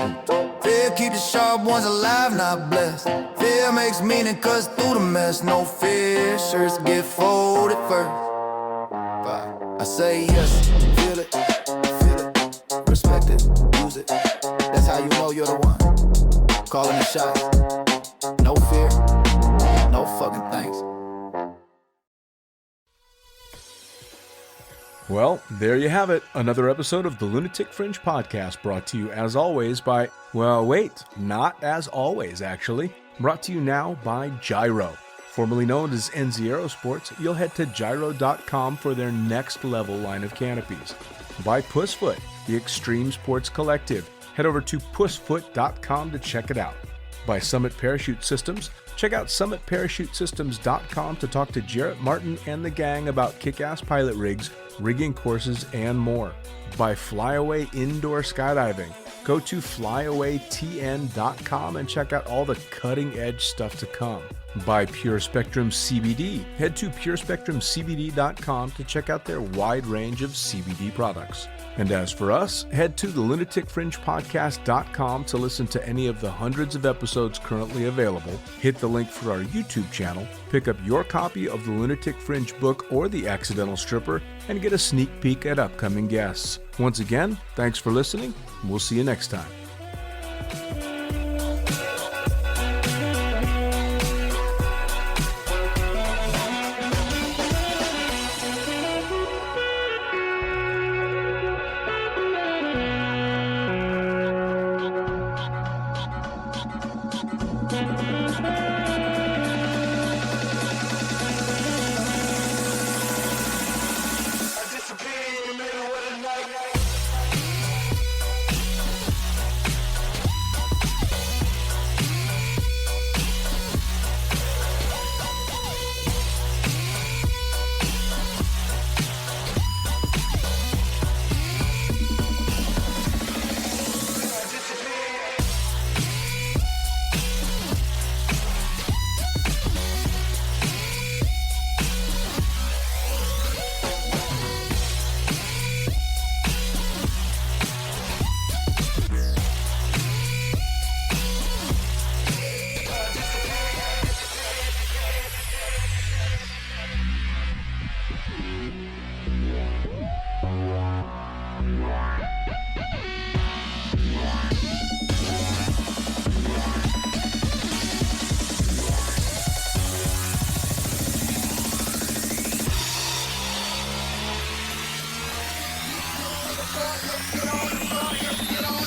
Fear keep the sharp ones alive, not blessed. Fear makes meaning cuts through the mess. No fear, shirts get folded first. I say yes, feel it, respect it, use it. That's how you know you're the one. Calling the shots. No fear, no fucking thanks. Well, there you have it. Another episode of the Lunatic Fringe podcast brought to you as always by, well, wait, not as always, actually. Brought to you now by Gyro. Formerly known as NZ Aerosports, you'll head to gyro.com for their next level line of canopies. By Pussfoot, the extreme sports collective. Head over to pussfoot.com to check it out. By Summit Parachute Systems. Check out summitparachutesystems.com to talk to Jarrett Martin and the gang about kick-ass pilot rigs, rigging courses, and more. By Flyaway Indoor Skydiving. Go to flyawaytn.com and check out all the cutting-edge stuff to come. By Pure Spectrum CBD. Head to purespectrumcbd.com to check out their wide range of CBD products. And as for us, head to the lunaticfringepodcast.com to listen to any of the hundreds of episodes currently available. Hit the link for our YouTube channel, pick up your copy of the Lunatic Fringe book or The Accidental Stripper, and get a sneak peek at upcoming guests. Once again, thanks for listening, and we'll see you next time. Get on the fire, get on